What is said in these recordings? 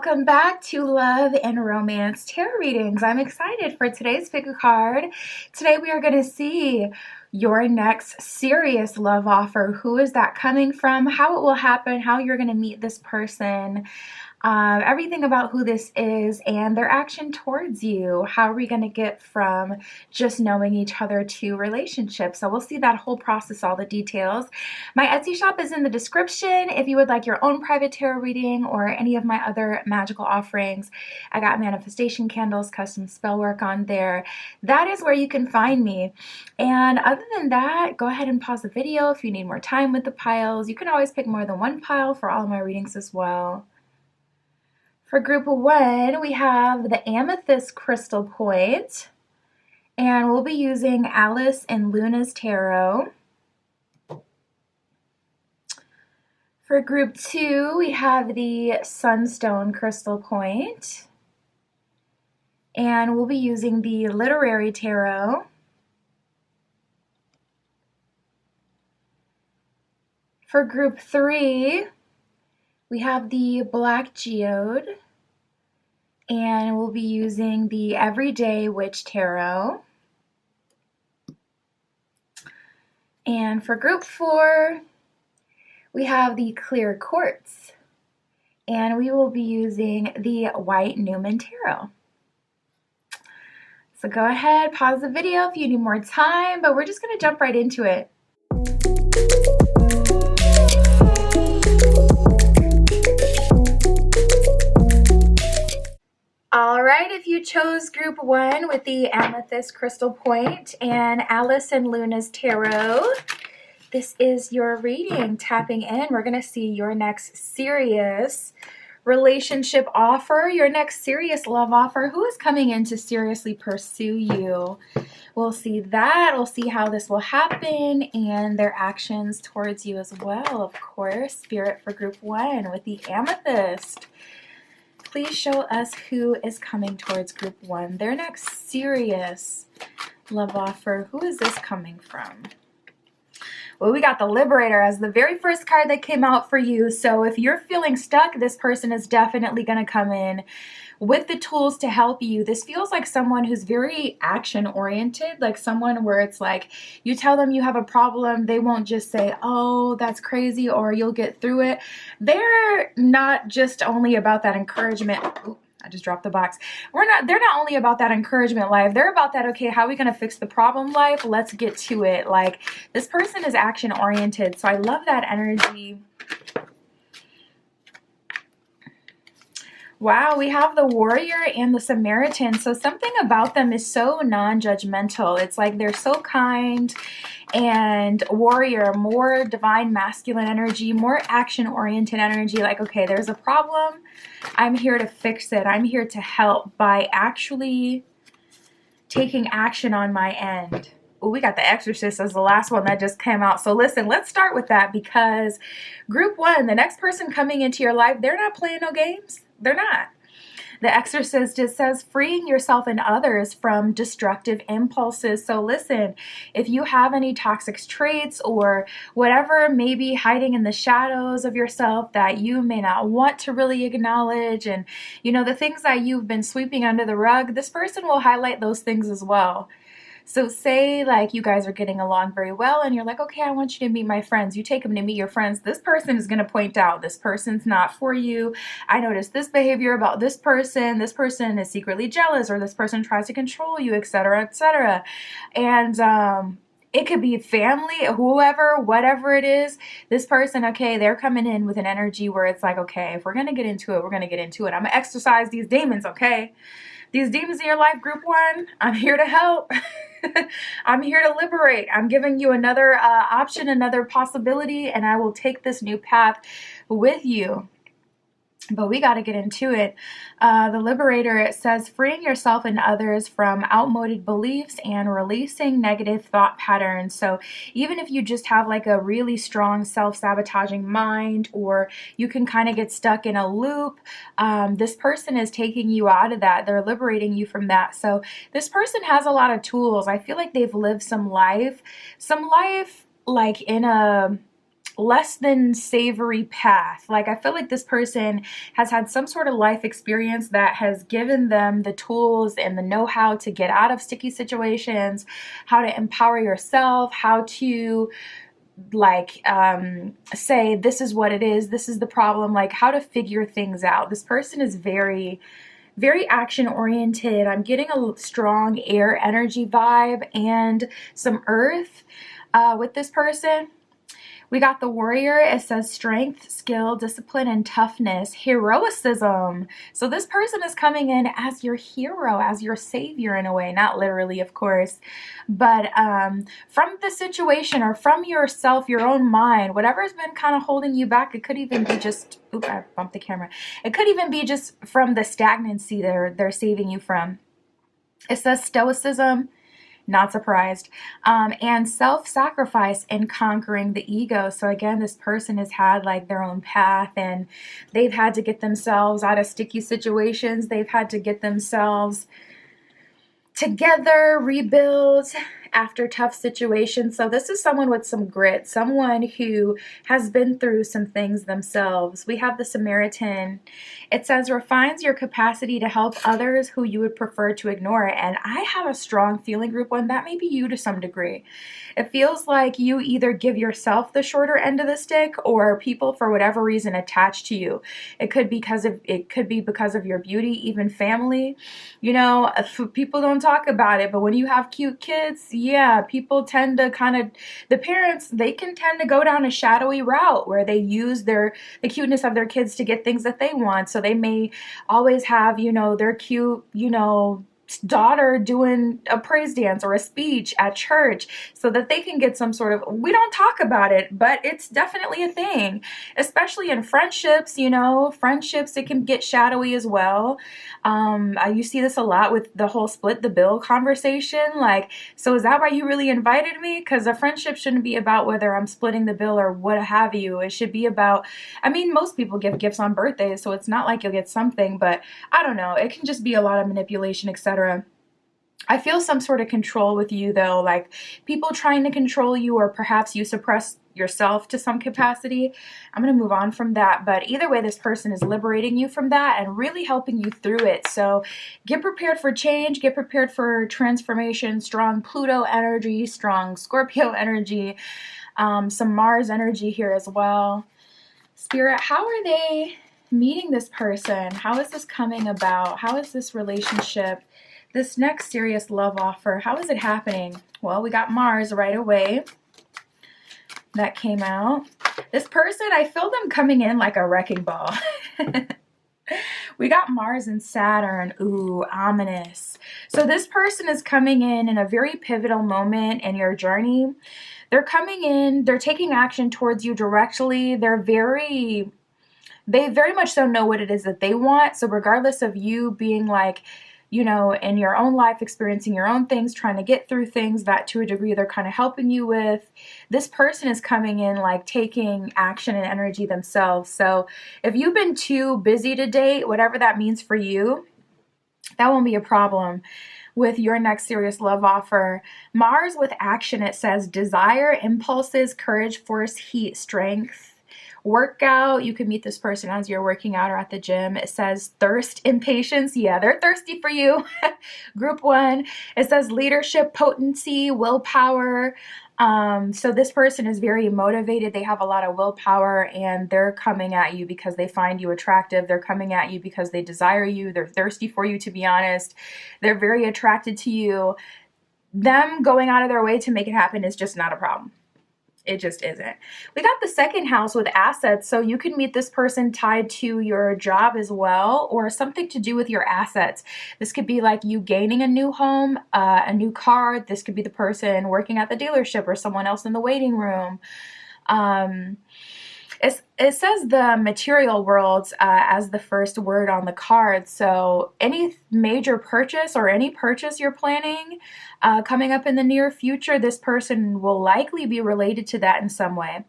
Welcome back to Love and Romance Tarot Readings. I'm excited for today's pick a card. Today we are going to see your next serious love offer. Who is that coming from? How it will happen, how you're going to meet this person, everything about who this is and their action towards you. How are we going to get from just knowing each other to relationships? So we'll see that whole process, all the details. My Etsy shop is in the description. If you would like your own private tarot reading or any of my other magical offerings, I got manifestation candles, custom spell work on there. That is where you can find me. And other than that, go ahead and pause the video if you need more time with the piles. You can always pick more than one pile for all of my readings as well. For group 1, we have the Amethyst Crystal Point, and we'll be using Alice and Luna's Tarot. For group 2, we have the Sunstone Crystal Point, and we'll be using the Literary Tarot. For group 3, we have the Black Geode, and we'll be using the Everyday Witch Tarot. And for group 4, we have the Clear Quartz, and we will be using the White Newman Tarot. So go ahead, pause the video if you need more time, but we're just going to jump right into it. All right, if you chose group 1 with the Amethyst Crystal Point and Alice and Luna's Tarot, this is your reading. Tapping in, we're going to see your next serious relationship offer, your next serious love offer. Who is coming in to seriously pursue you? We'll see that. We'll see how this will happen and their actions towards you as well, of course. Spirit for group 1 with the Amethyst. Please show us who is coming towards group 1. Their next serious love offer. Who is this coming from? Well, we got the Liberator as the very first card that came out for you. So if you're feeling stuck, this person is definitely going to come in with the tools to help you. This feels like someone who's very action oriented, like someone where it's like you tell them you have a problem, they won't just say, oh, that's crazy, or you'll get through it. They're not just only about that encouragement. Ooh, I just dropped the box. They're not only about that encouragement life. They're about that, okay, how are we going to fix the problem life? Let's get to it. Like, this person is action oriented. So I love that energy. Wow, we have the Warrior and the Samaritan. So something about them is so non-judgmental. It's like they're so kind. And Warrior, more divine masculine energy, more action-oriented energy. Like, okay, there's a problem. I'm here to fix it. I'm here to help by actually taking action on my end. Ooh, we got the Exorcist as the last one that just came out. So listen, let's start with that, because group 1, the next person coming into your life, they're not playing no games. They're not. The Exorcist just says freeing yourself and others from destructive impulses. So listen, if you have any toxic traits or whatever may be hiding in the shadows of yourself that you may not want to really acknowledge, and you know, the things that you've been sweeping under the rug, this person will highlight those things as well. So say like you guys are getting along very well and you're like, okay, I want you to meet my friends. You take them to meet your friends. This person is going to point out this person's not for you. I noticed this behavior about this person. This person is secretly jealous, or this person tries to control you, etc., etc. And it could be family, whoever, whatever it is. This person, okay, they're coming in with an energy where it's like, okay, if we're going to get into it, we're going to get into it. I'm going to exorcise these demons, okay? These demons in your life, group 1, I'm here to help. I'm here to liberate. I'm giving you another option, another possibility, and I will take this new path with you. But we got to get into it. The Liberator, it says freeing yourself and others from outmoded beliefs and releasing negative thought patterns. So even if you just have like a really strong self-sabotaging mind, or you can kind of get stuck in a loop, this person is taking you out of that. They're liberating you from that. So this person has a lot of tools. I feel like they've lived some life like in a less than savory path. Like, I feel like this person has had some sort of life experience that has given them the tools and the know-how to get out of sticky situations, how to empower yourself, how to like say this is what it is, this is the problem, like how to figure things out. This person is very action oriented. I'm getting a strong air energy vibe and some earth with this person. We got the warrior. It says strength, skill, discipline, and toughness, heroicism. So this person is coming in as your hero, as your savior in a way, not literally, of course, but from the situation or from yourself, your own mind, whatever's been kind of holding you back. It could even be just, oops, I bumped the camera. It could even be just from the stagnancy they're saving you from. It says stoicism. Not surprised. And self-sacrifice and conquering the ego. So again, this person has had like their own path, and they've had to get themselves out of sticky situations. They've had to get themselves together, rebuild after tough situations. So this is someone with some grit, someone who has been through some things themselves. We have the Samaritan. It says refines your capacity to help others who you would prefer to ignore. And I have a strong feeling, group one, that may be you to some degree. It feels like you either give yourself the shorter end of the stick, or people for whatever reason attach to you. It could be because of your beauty, even family. You know, people don't talk about it, but when you have cute kids, yeah, people tend to the parents, they can tend to go down a shadowy route where they use the cuteness of their kids to get things that they want. So they may always have, their cute, daughter doing a praise dance or a speech at church so that they can get some sort of, we don't talk about it, but it's definitely a thing, especially in friendships. Friendships, it can get shadowy as well. You see this a lot with the whole split the bill conversation. Like, so is that why you really invited me? Because a friendship shouldn't be about whether I'm splitting the bill or what have you. It should be about, most people give gifts on birthdays, so it's not like you'll get something, but I don't know. It can just be a lot of manipulation, etc. I feel some sort of control with you, though, like people trying to control you, or perhaps you suppress yourself to some capacity. I'm going to move on from that, but either way, this person is liberating you from that and really helping you through it. So get prepared for change, get prepared for transformation, strong Pluto energy, strong Scorpio energy, some Mars energy here as well. Spirit, how are they meeting this person? How is this coming about? How is this relationship, this next serious love offer, how is it happening? Well, we got Mars right away. That came out. This person, I feel them coming in like a wrecking ball. We got Mars and Saturn. Ooh, ominous. So this person is coming in a very pivotal moment in your journey. They're coming in, they're taking action towards you directly. They very much so know what it is that they want. So regardless of you being like, in your own life, experiencing your own things, trying to get through things that to a degree they're kind of helping you with, this person is coming in like taking action and energy themselves. So if you've been too busy to date, whatever that means for you, that won't be a problem with your next serious love offer. Mars with action, it says desire, impulses, courage, force, heat, strength. Workout, you can meet this person as you're working out or at the gym. It says thirst, impatience. Yeah, they're thirsty for you. Group one. It says leadership, potency, willpower. So this person is very motivated. They have a lot of willpower, and they're coming at you because they find you attractive. They're coming at you because they desire you. They're thirsty for you, to be honest. They're very attracted to you. Them going out of their way to make it happen is just not a problem. It just isn't. We got the second house with assets. So you can meet this person tied to your job as well, or something to do with your assets. This could be like you gaining a new home, a new car. This could be the person working at the dealership or someone else in the waiting room. It says the material world as the first word on the card. So any major purchase or any purchase you're planning coming up in the near future, this person will likely be related to that in some way.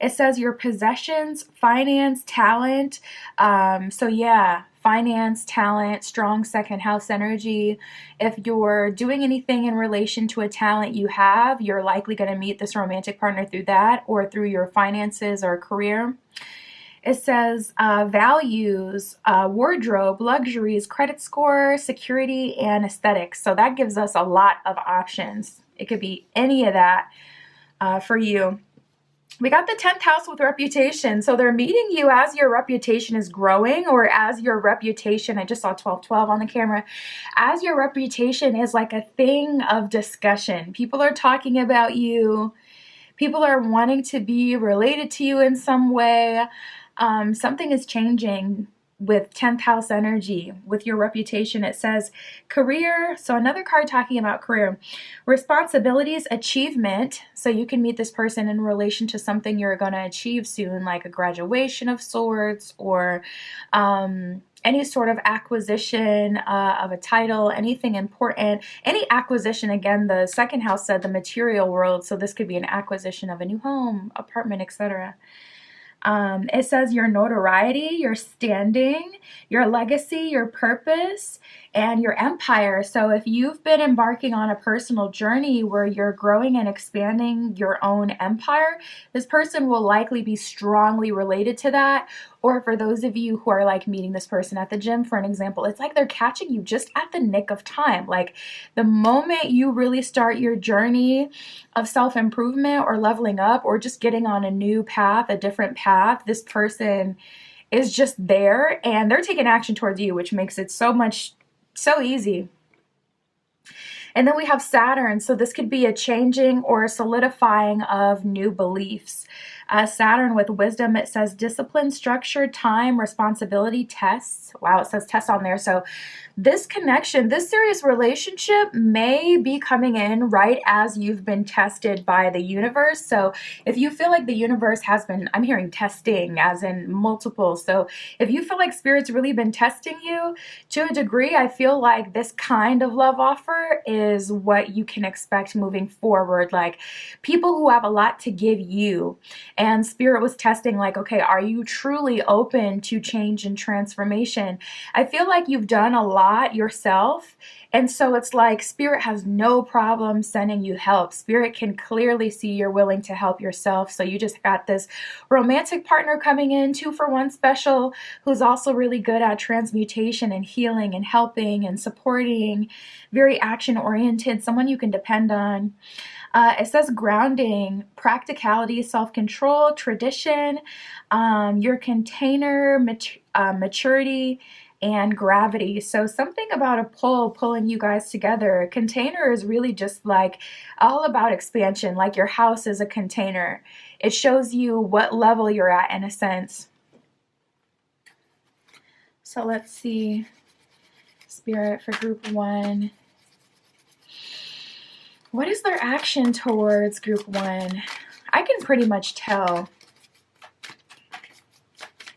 It says your possessions, finance, talent. So yeah, finance, talent, strong second house energy. If you're doing anything in relation to a talent you have, you're likely going to meet this romantic partner through that or through your finances or career. It says values, wardrobe, luxuries, credit score, security, and aesthetics. So that gives us a lot of options. It could be any of that for you. We got the 10th house with reputation. So they're meeting you as your reputation is growing, or as your reputation, I just saw 1212 on the camera, as your reputation is like a thing of discussion. People are talking about you. People are wanting to be related to you in some way. Something is changing with 10th house energy, with your reputation. It says career. So another card talking about career, responsibilities, achievement. So you can meet this person in relation to something you're going to achieve soon, like a graduation of sorts, or any sort of acquisition of a title, anything important, any acquisition. Again, the second house said the material world. So this could be an acquisition of a new home, apartment, etc. It says your notoriety, your standing, your legacy, your purpose, and your empire. So if you've been embarking on a personal journey where you're growing and expanding your own empire, this person will likely be strongly related to that. Or for those of you who are like meeting this person at the gym, for an example, it's like they're catching you just at the nick of time. Like the moment you really start your journey of self-improvement or leveling up or just getting on a new path, a different path, this person is just there and they're taking action towards you, which makes it so easy. And then we have Saturn. So this could be a changing or a solidifying of new beliefs. Saturn with wisdom, it says discipline, structure, time, responsibility, tests. Wow, it says tests on there. So this connection, this serious relationship may be coming in right as you've been tested by the universe. So if you feel like the universe has been, I'm hearing testing as in multiple. So if you feel like Spirit's really been testing you to a degree, I feel like this kind of love offer is what you can expect moving forward. Like people who have a lot to give you. And Spirit was testing like, okay, are you truly open to change and transformation? I feel like you've done a lot yourself. And so it's like Spirit has no problem sending you help. Spirit can clearly see you're willing to help yourself. So you just got this romantic partner coming in, 2-for-1 special, who's also really good at transmutation and healing and helping and supporting, very action oriented, someone you can depend on. It says grounding, practicality, self-control, tradition, your container, maturity, and gravity. So something about a pull pulling you guys together. A container is really just like all about expansion, like your house is a container. It shows you what level you're at in a sense. So let's see, Spirit for group 1. What is their action towards group 1? I can pretty much tell.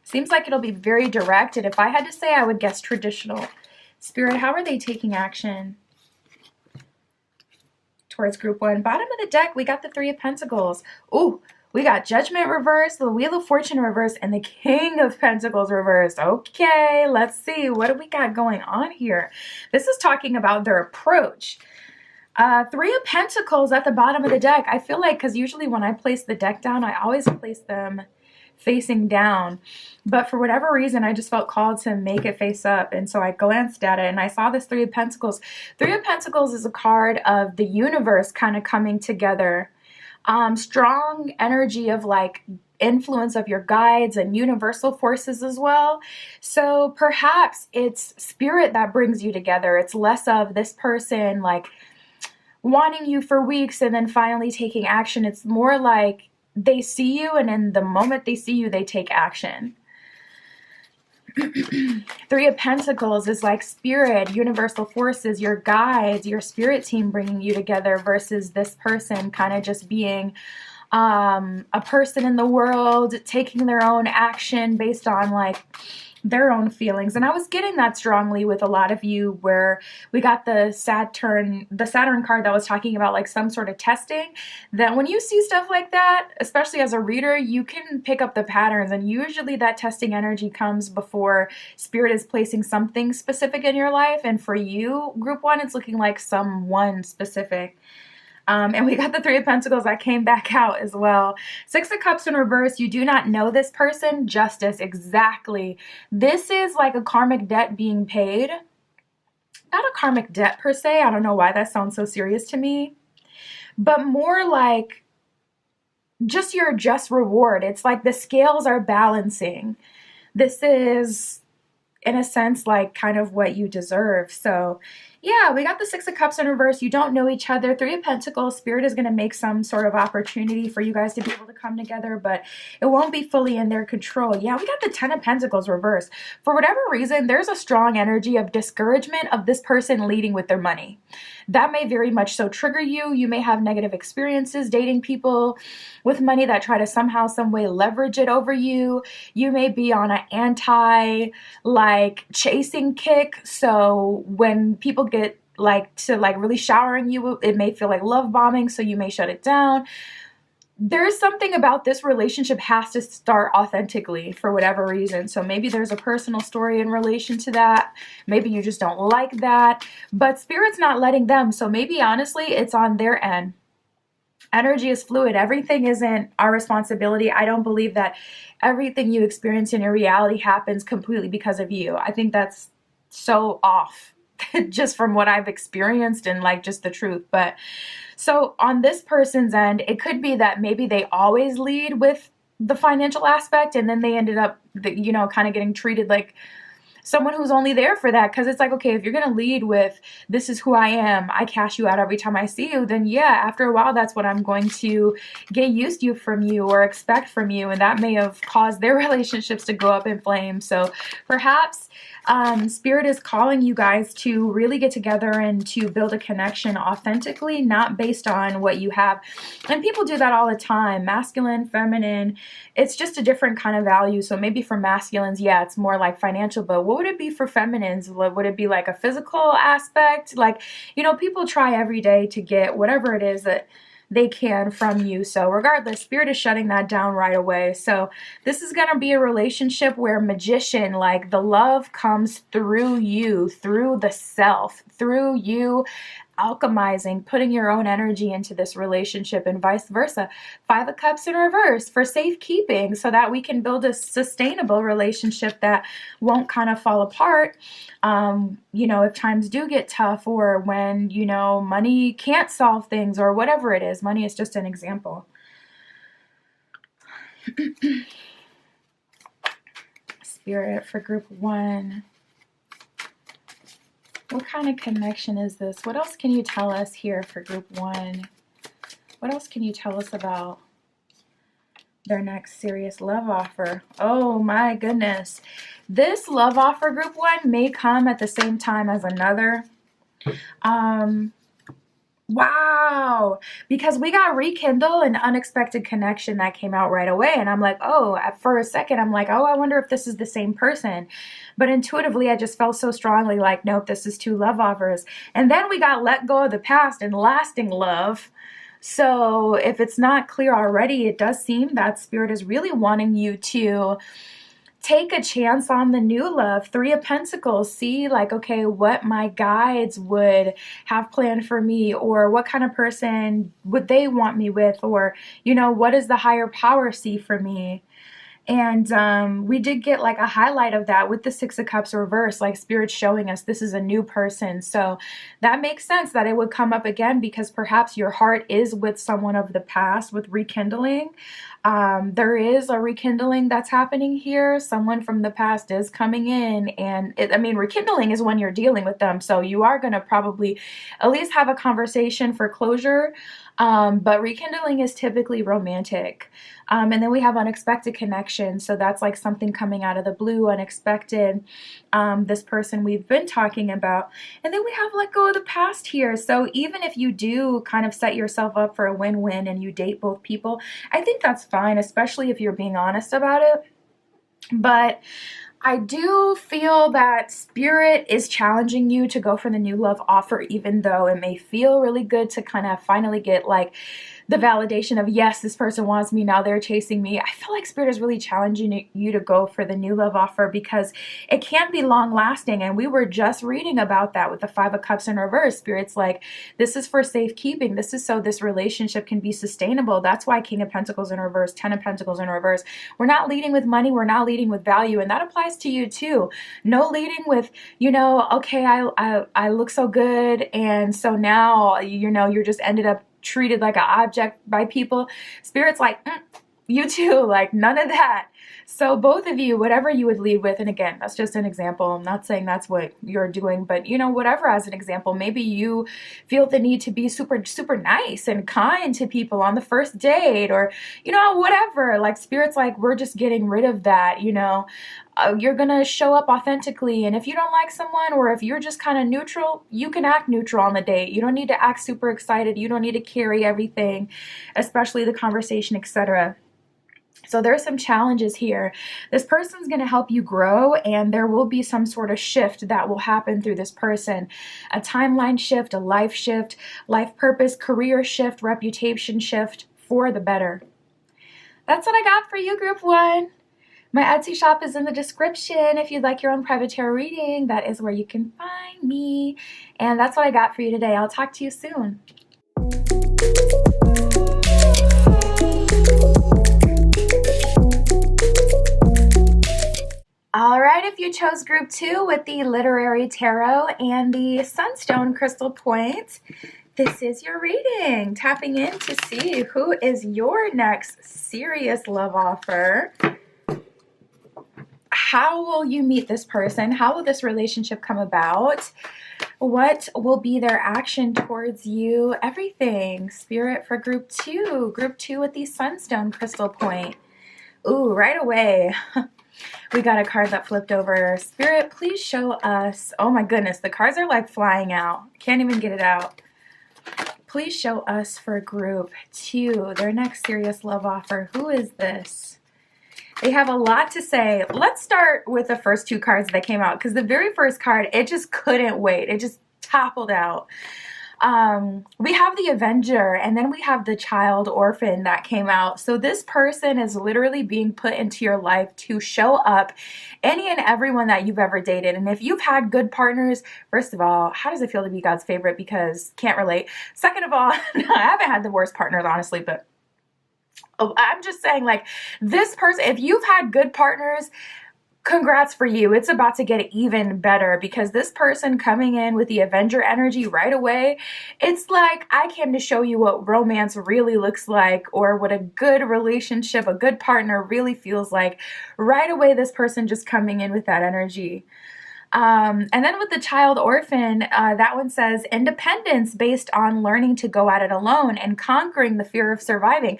Seems like it'll be very direct, and if I had to say, I would guess traditional. Spirit, how are they taking action towards group 1? Bottom of the deck, we got the 3 of Pentacles. Ooh, we got Judgment reversed, the Wheel of Fortune reversed, and the King of Pentacles reversed. Okay, let's see. What do we got going on here? This is talking about their approach. 3 of Pentacles at the bottom of the deck. I feel like, because usually when I place the deck down, I always place them facing down, but for whatever reason I just felt called to make it face up, and so I glanced at it and I saw this 3 of Pentacles. 3 of Pentacles is a card of the universe kind of coming together. Strong energy of like influence of your guides and universal forces as well. So perhaps it's Spirit that brings you together. It's less of this person like wanting you for weeks and then finally taking action. It's more like they see you, and in the moment they see you, they take action. 3 of Pentacles is like Spirit, universal forces, your guides, your spirit team bringing you together versus this person kind of just being a person in the world taking their own action based on like their own feelings. And I was getting that strongly with a lot of you, where we got the Saturn card that was talking about like some sort of testing. That when you see stuff like that, especially as a reader, you can pick up the patterns, and usually that testing energy comes before Spirit is placing something specific in your life. And for you, group 1, it's looking like someone specific. And we got the Three of Pentacles that came back out as well. Six of Cups in reverse. You do not know this person. Justice. Exactly. This is like a karmic debt being paid. Not a karmic debt per se. I don't know why that sounds so serious to me. But more like just your just reward. It's like the scales are balancing. This is, in a sense, like kind of what you deserve. So yeah, we got the Six of Cups in reverse. You don't know each other. Three of Pentacles. Spirit is going to make some sort of opportunity for you guys to be able to come together, but it won't be fully in their control. Yeah, we got the Ten of Pentacles reverse. For whatever reason, there's a strong energy of discouragement of this person leading with their money. That may very much so trigger you. You may have negative experiences dating people with money that try to somehow, some way leverage it over you. You may be on an anti, like, chasing kick. So when people get like to like really showering you, it may feel like love bombing. So you may shut it down. There's something about this relationship has to start authentically for whatever reason. So maybe there's a personal story in relation to that. Maybe you just don't like that, but Spirit's not letting them. So maybe honestly, it's on their end. Energy is fluid. Everything isn't our responsibility. I don't believe that everything you experience in your reality happens completely because of you. I think that's so off just from what I've experienced and like just the truth. But so on this person's end, it could be that maybe they always lead with the financial aspect, and then they ended up, you know, kind of getting treated like someone who's only there for that. Because it's like, okay, if you're going to lead with, this is who I am, I cash you out every time I see you, then yeah, after a while, that's what I'm going to get used to from you or expect from you. And that may have caused their relationships to go up in flames. So perhaps Spirit is calling you guys to really get together and to build a connection authentically, not based on what you have. And people do that all the time. Masculine, feminine, it's just a different kind of value. So maybe for masculines, yeah, it's more like financial, but what would it be for feminines? Would it be like a physical aspect? Like, you know, people try every day to get whatever it is that they can from you. So regardless, Spirit is shutting that down right away. So this is going to be a relationship where magician, like the love comes through you, through the self, through you alchemizing, putting your own energy into this relationship, and vice versa. Five of Cups in reverse for safekeeping, so that we can build a sustainable relationship that won't kind of fall apart. You know, if times do get tough, or when, you know, money can't solve things, or whatever it is. Money is just an example. Spirit for group 1. What kind of connection is this? What else can you tell us here for group 1? What else can you tell us about their next serious love offer? Oh my goodness. This love offer, group 1, may come at the same time as another. Wow, because we got rekindle, an unexpected connection that came out right away. And I'm like, oh, for a second, I'm like, oh, I wonder if this is the same person. But intuitively, I just felt so strongly like, nope, this is 2 love offers. And then we got let go of the past and lasting love. So if it's not clear already, it does seem that Spirit is really wanting you to take a chance on the new love. 3 of Pentacles. See, like, okay, what my guides would have planned for me, or what kind of person would they want me with, or, you know, what does the higher power see for me? And we did get like a highlight of that with the 6 of Cups reverse, like Spirit showing us this is a new person. So that makes sense that it would come up again, because perhaps your heart is with someone of the past with rekindling. There is a rekindling that's happening here. Someone from the past is coming in, and I mean, rekindling is when you're dealing with them. So you are going to probably at least have a conversation for closure. But rekindling is typically romantic. And then we have unexpected connection. So that's like something coming out of the blue, unexpected. This person we've been talking about. And then we have let go of the past here. So even if you do kind of set yourself up for a win-win and you date both people, I think that's fine, especially if you're being honest about it. But I do feel that Spirit is challenging you to go for the new love offer, even though it may feel really good to kind of finally get like the validation of, yes, this person wants me, now they're chasing me. I feel like Spirit is really challenging you to go for the new love offer because it can't be long lasting. And we were just reading about that with the Five of Cups in reverse. Spirit's like, this is for safekeeping. This is so this relationship can be sustainable. That's why King of Pentacles in reverse, Ten of Pentacles in reverse. We're not leading with money. We're not leading with value. And that applies to you too. No leading with, okay, I look so good. And so now, you're just ended up treated like an object by people. Spirit's like, you too, like none of that. So both of you, whatever you would lead with, and again, that's just an example. I'm not saying that's what you're doing, but whatever as an example, maybe you feel the need to be super, super nice and kind to people on the first date or, whatever. Like Spirit's like, we're just getting rid of that, you're going to show up authentically. And if you don't like someone or if you're just kind of neutral, you can act neutral on the date. You don't need to act super excited. You don't need to carry everything, especially the conversation, etc. So there's some challenges here. This person's going to help you grow, and there will be some sort of shift that will happen through this person. A timeline shift, a life purpose, career shift, reputation shift for the better. That's what I got for you, Group 1. My Etsy shop is in the description. If you'd like your own private tarot reading, that is where you can find me. And that's what I got for you today. I'll talk to you soon. All right, if you chose Group 2 with the Literary Tarot and the Sunstone Crystal Point, this is your reading. Tapping in to see who is your next serious love offer. How will you meet this person? How will this relationship come about? What will be their action towards you? Everything. Spirit for Group 2. Group 2 with the Sunstone Crystal Point. Ooh, right away. We got a card that flipped over. Spirit, please show us. Oh my goodness, the cards are like flying out. Can't even get it out. Please show us for Group 2, their next serious love offer. Who is this? They have a lot to say. Let's start with the first two cards that came out, because the very first card, it just couldn't wait. It just toppled out. We have the Avenger, and then we have the Child Orphan that came out. So this person is literally being put into your life to show up any and everyone that you've ever dated. And if you've had good partners, first of all, how does it feel to be God's favorite? Because can't relate. Second of all, I haven't had the worst partners, honestly, but I'm just saying, like, this person, if you've had good partners, congrats for you. It's about to get even better, because this person coming in with the Avenger energy right away, it's like, I came to show you what romance really looks like, or what a good relationship, a good partner really feels like. Right away, this person just coming in with that energy. And then with the Child Orphan, that one says independence based on learning to go at it alone and conquering the fear of surviving.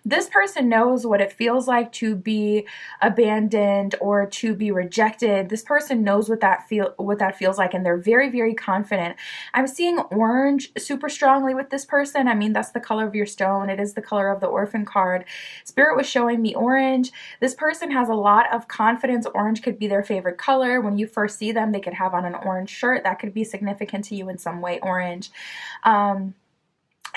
This person knows what it feels like to be abandoned or to be rejected. This person knows what that feels like, and they're very, very confident. I'm seeing orange super strongly with this person. I mean, that's the color of your stone. It is the color of the Orphan card. Spirit was showing me orange. This person has a lot of confidence. Orange could be their favorite color. When you first see them, they could have on an orange shirt. That could be significant to you in some way, orange.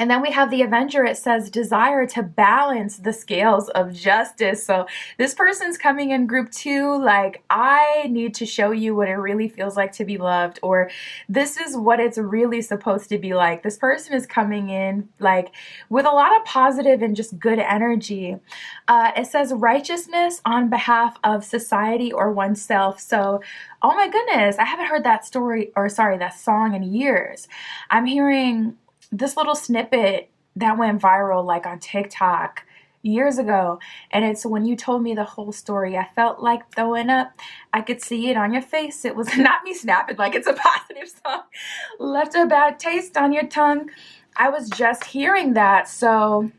And then we have the Avenger. It says desire to balance the scales of justice. So this person's coming in Group 2 like, I need to show you what it really feels like to be loved, or this is what it's really supposed to be like. This person is coming in like with a lot of positive and just good energy. It says righteousness on behalf of society or oneself. So, oh my goodness, I haven't heard that that song in years. I'm hearing this little snippet that went viral like on TikTok years ago, and it's when you told me the whole story. I felt like throwing up. I could see it on your face. It was not me snapping like it's a positive song. Left a bad taste on your tongue. I was just hearing that. So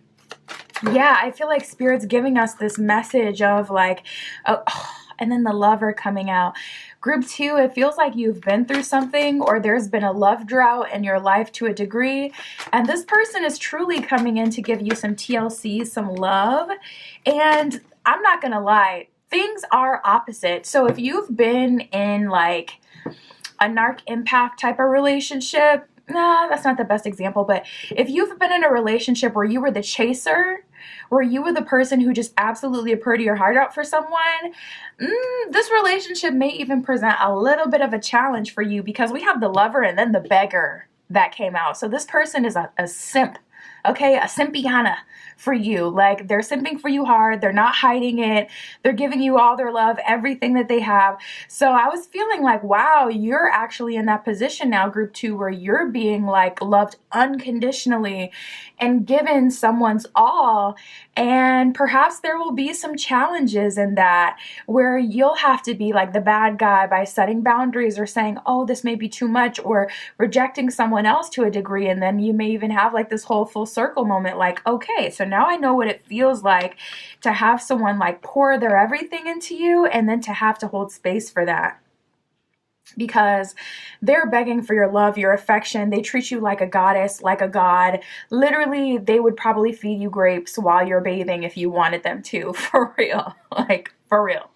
yeah, I feel like Spirit's giving us this message of like, and then the Lover coming out. Group 2, it feels like you've been through something, or there's been a love drought in your life to a degree, and this person is truly coming in to give you some TLC, some love. And I'm not gonna lie, things are opposite. So if you've been in like a narc empath type of relationship, nah, that's not the best example, but if you've been in a relationship where you were the chaser, where you were the person who just absolutely poured your heart out for someone, this relationship may even present a little bit of a challenge for you, because we have the lover and then the beggar that came out. So this person is a simp, okay? A simpiana for you. Like, they're simping for you hard. They're not hiding it. They're giving you all their love, everything that they have. So I was feeling like, wow, you're actually in that position now, group 2, where you're being like loved unconditionally and given someone's all. And perhaps there will be some challenges in that, where you'll have to be like the bad guy by setting boundaries or saying, oh, this may be too much, or rejecting someone else to a degree. And then you may even have like this whole full circle moment, like, okay, so now I know what it feels like to have someone like pour their everything into you, and then to have to hold space for that, because they're begging for your love, your affection. They treat you like a goddess, like a god. Literally, they would probably feed you grapes while you're bathing if you wanted them to, for real, like for real.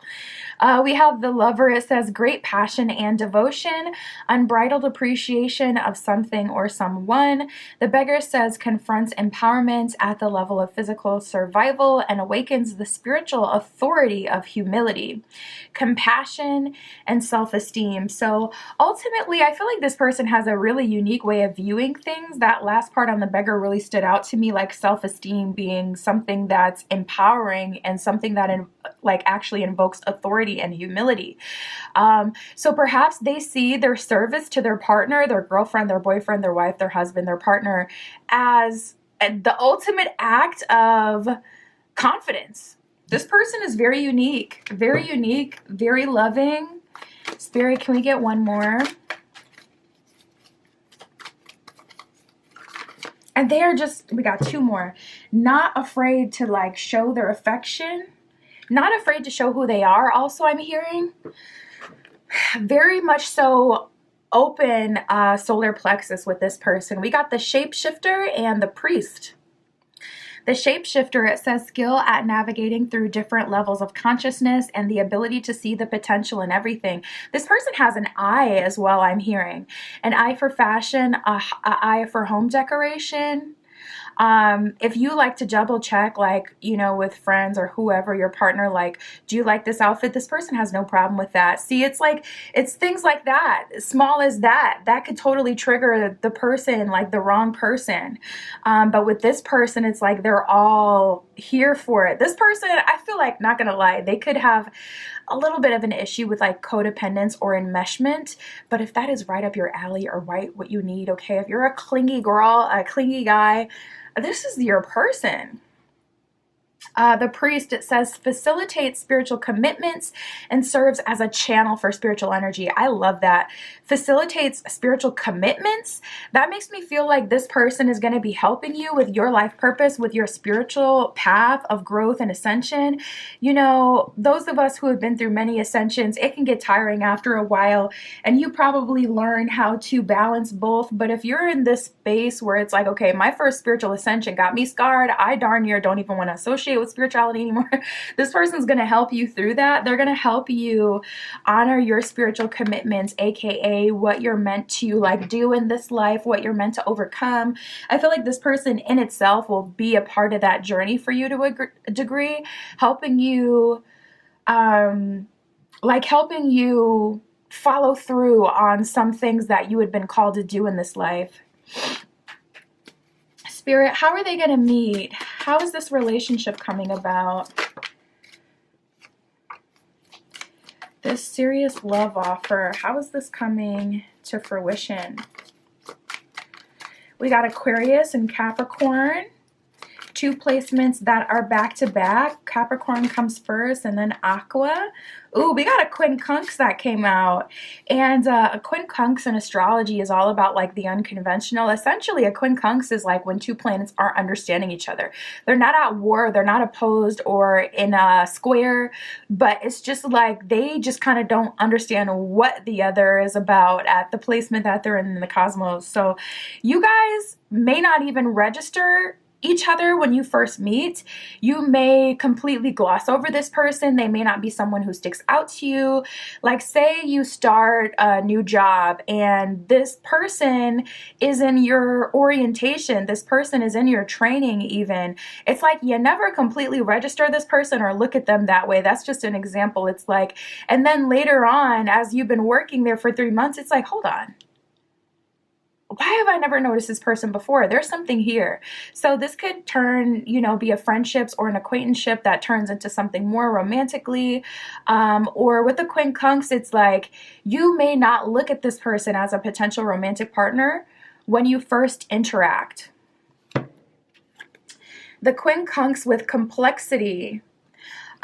We have the lover. It says great passion and devotion, unbridled appreciation of something or someone. The beggar says confronts empowerment at the level of physical survival and awakens the spiritual authority of humility, compassion, and self-esteem. So ultimately, I feel like this person has a really unique way of viewing things. That last part on the beggar really stood out to me, like self-esteem being something that's empowering and something that like actually invokes authority and humility. So perhaps they see their service to their partner, their girlfriend, their boyfriend, their wife, their husband, their partner, as the ultimate act of confidence. This person is very unique, very loving. Spirit, can we get one more? And they are just, we got 2 more. Not afraid to like show their affection. Not afraid to show who they are, also, I'm hearing. Very much so open solar plexus with this person. We got the shapeshifter and the priest. The shapeshifter, it says skill at navigating through different levels of consciousness and the ability to see the potential in everything. This person has an eye as well, I'm hearing. An eye for fashion, an eye for home decoration. If you like to double check, like, you know, with friends or whoever, your partner, like, do you like this outfit? This person has no problem with that. See, it's like, it's things like that, small as that could totally trigger the person, like the wrong person. But with this person, it's like, they're all here for it. This person, I feel like, not gonna lie, they could have a little bit of an issue with like codependence or enmeshment, but if that is right up your alley or right what you need, okay, if you're a clingy girl, a clingy guy, this is your person. The priest, it says, facilitates spiritual commitments and serves as a channel for spiritual energy. I love that. Facilitates spiritual commitments. That makes me feel like this person is going to be helping you with your life purpose, with your spiritual path of growth and ascension. You know, those of us who have been through many ascensions, it can get tiring after a while, and you probably learn how to balance both. But if you're in this space where it's like, okay, my first spiritual ascension got me scarred, I darn near don't even want to associate with spirituality anymore. This person's going to help you through that. They're going to help you honor your spiritual commitments, aka what you're meant to like do in this life, what you're meant to overcome. I feel like this person in itself will be a part of that journey for you to a degree, helping you helping you follow through on some things that you had been called to do in this life. Spirit, how are they going to meet? How is this relationship coming about? This serious love offer, how is this coming to fruition? We got Aquarius and Capricorn. 2 placements that are back to back. Capricorn comes first and then Aqua. Ooh, we got a quincunx that came out. And a quincunx in astrology is all about like the unconventional. Essentially, a quincunx is like when 2 planets aren't understanding each other. They're not at war, they're not opposed or in a square, but it's just like they just kind of don't understand what the other is about at the placement that they're in the cosmos. So you guys may not even register each other when you first meet. You may completely gloss over this person. They may not be someone who sticks out to you. Like, say you start a new job and this person is in your orientation, this person is in your training even. It's like you never completely register this person or look at them that way. That's just an example. It's like, and then later on, as you've been working there for 3 months, it's like, hold on. Why have I never noticed this person before? There's something here. So this could turn, be a friendships or an acquaintanceship that turns into something more romantically. Or with the quincunx, it's like you may not look at this person as a potential romantic partner when you first interact. The quincunx with complexity.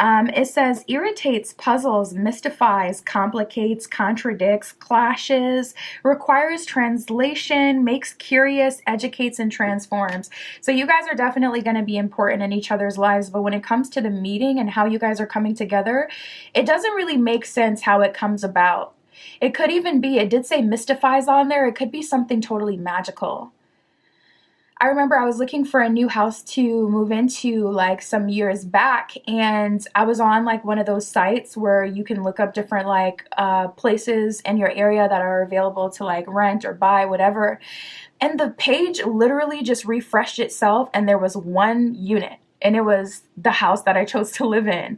It says irritates, puzzles, mystifies, complicates, contradicts, clashes, requires translation, makes curious, educates, and transforms. So you guys are definitely going to be important in each other's lives, but when it comes to the meeting and how you guys are coming together, it doesn't really make sense how it comes about. It could even be, it did say mystifies on there, it could be something totally magical. I remember I was looking for a new house to move into like some years back, and I was on like one of those sites where you can look up different like places in your area that are available to like rent or buy, whatever. And the page literally just refreshed itself and there was one unit. And it was the house that I chose to live in.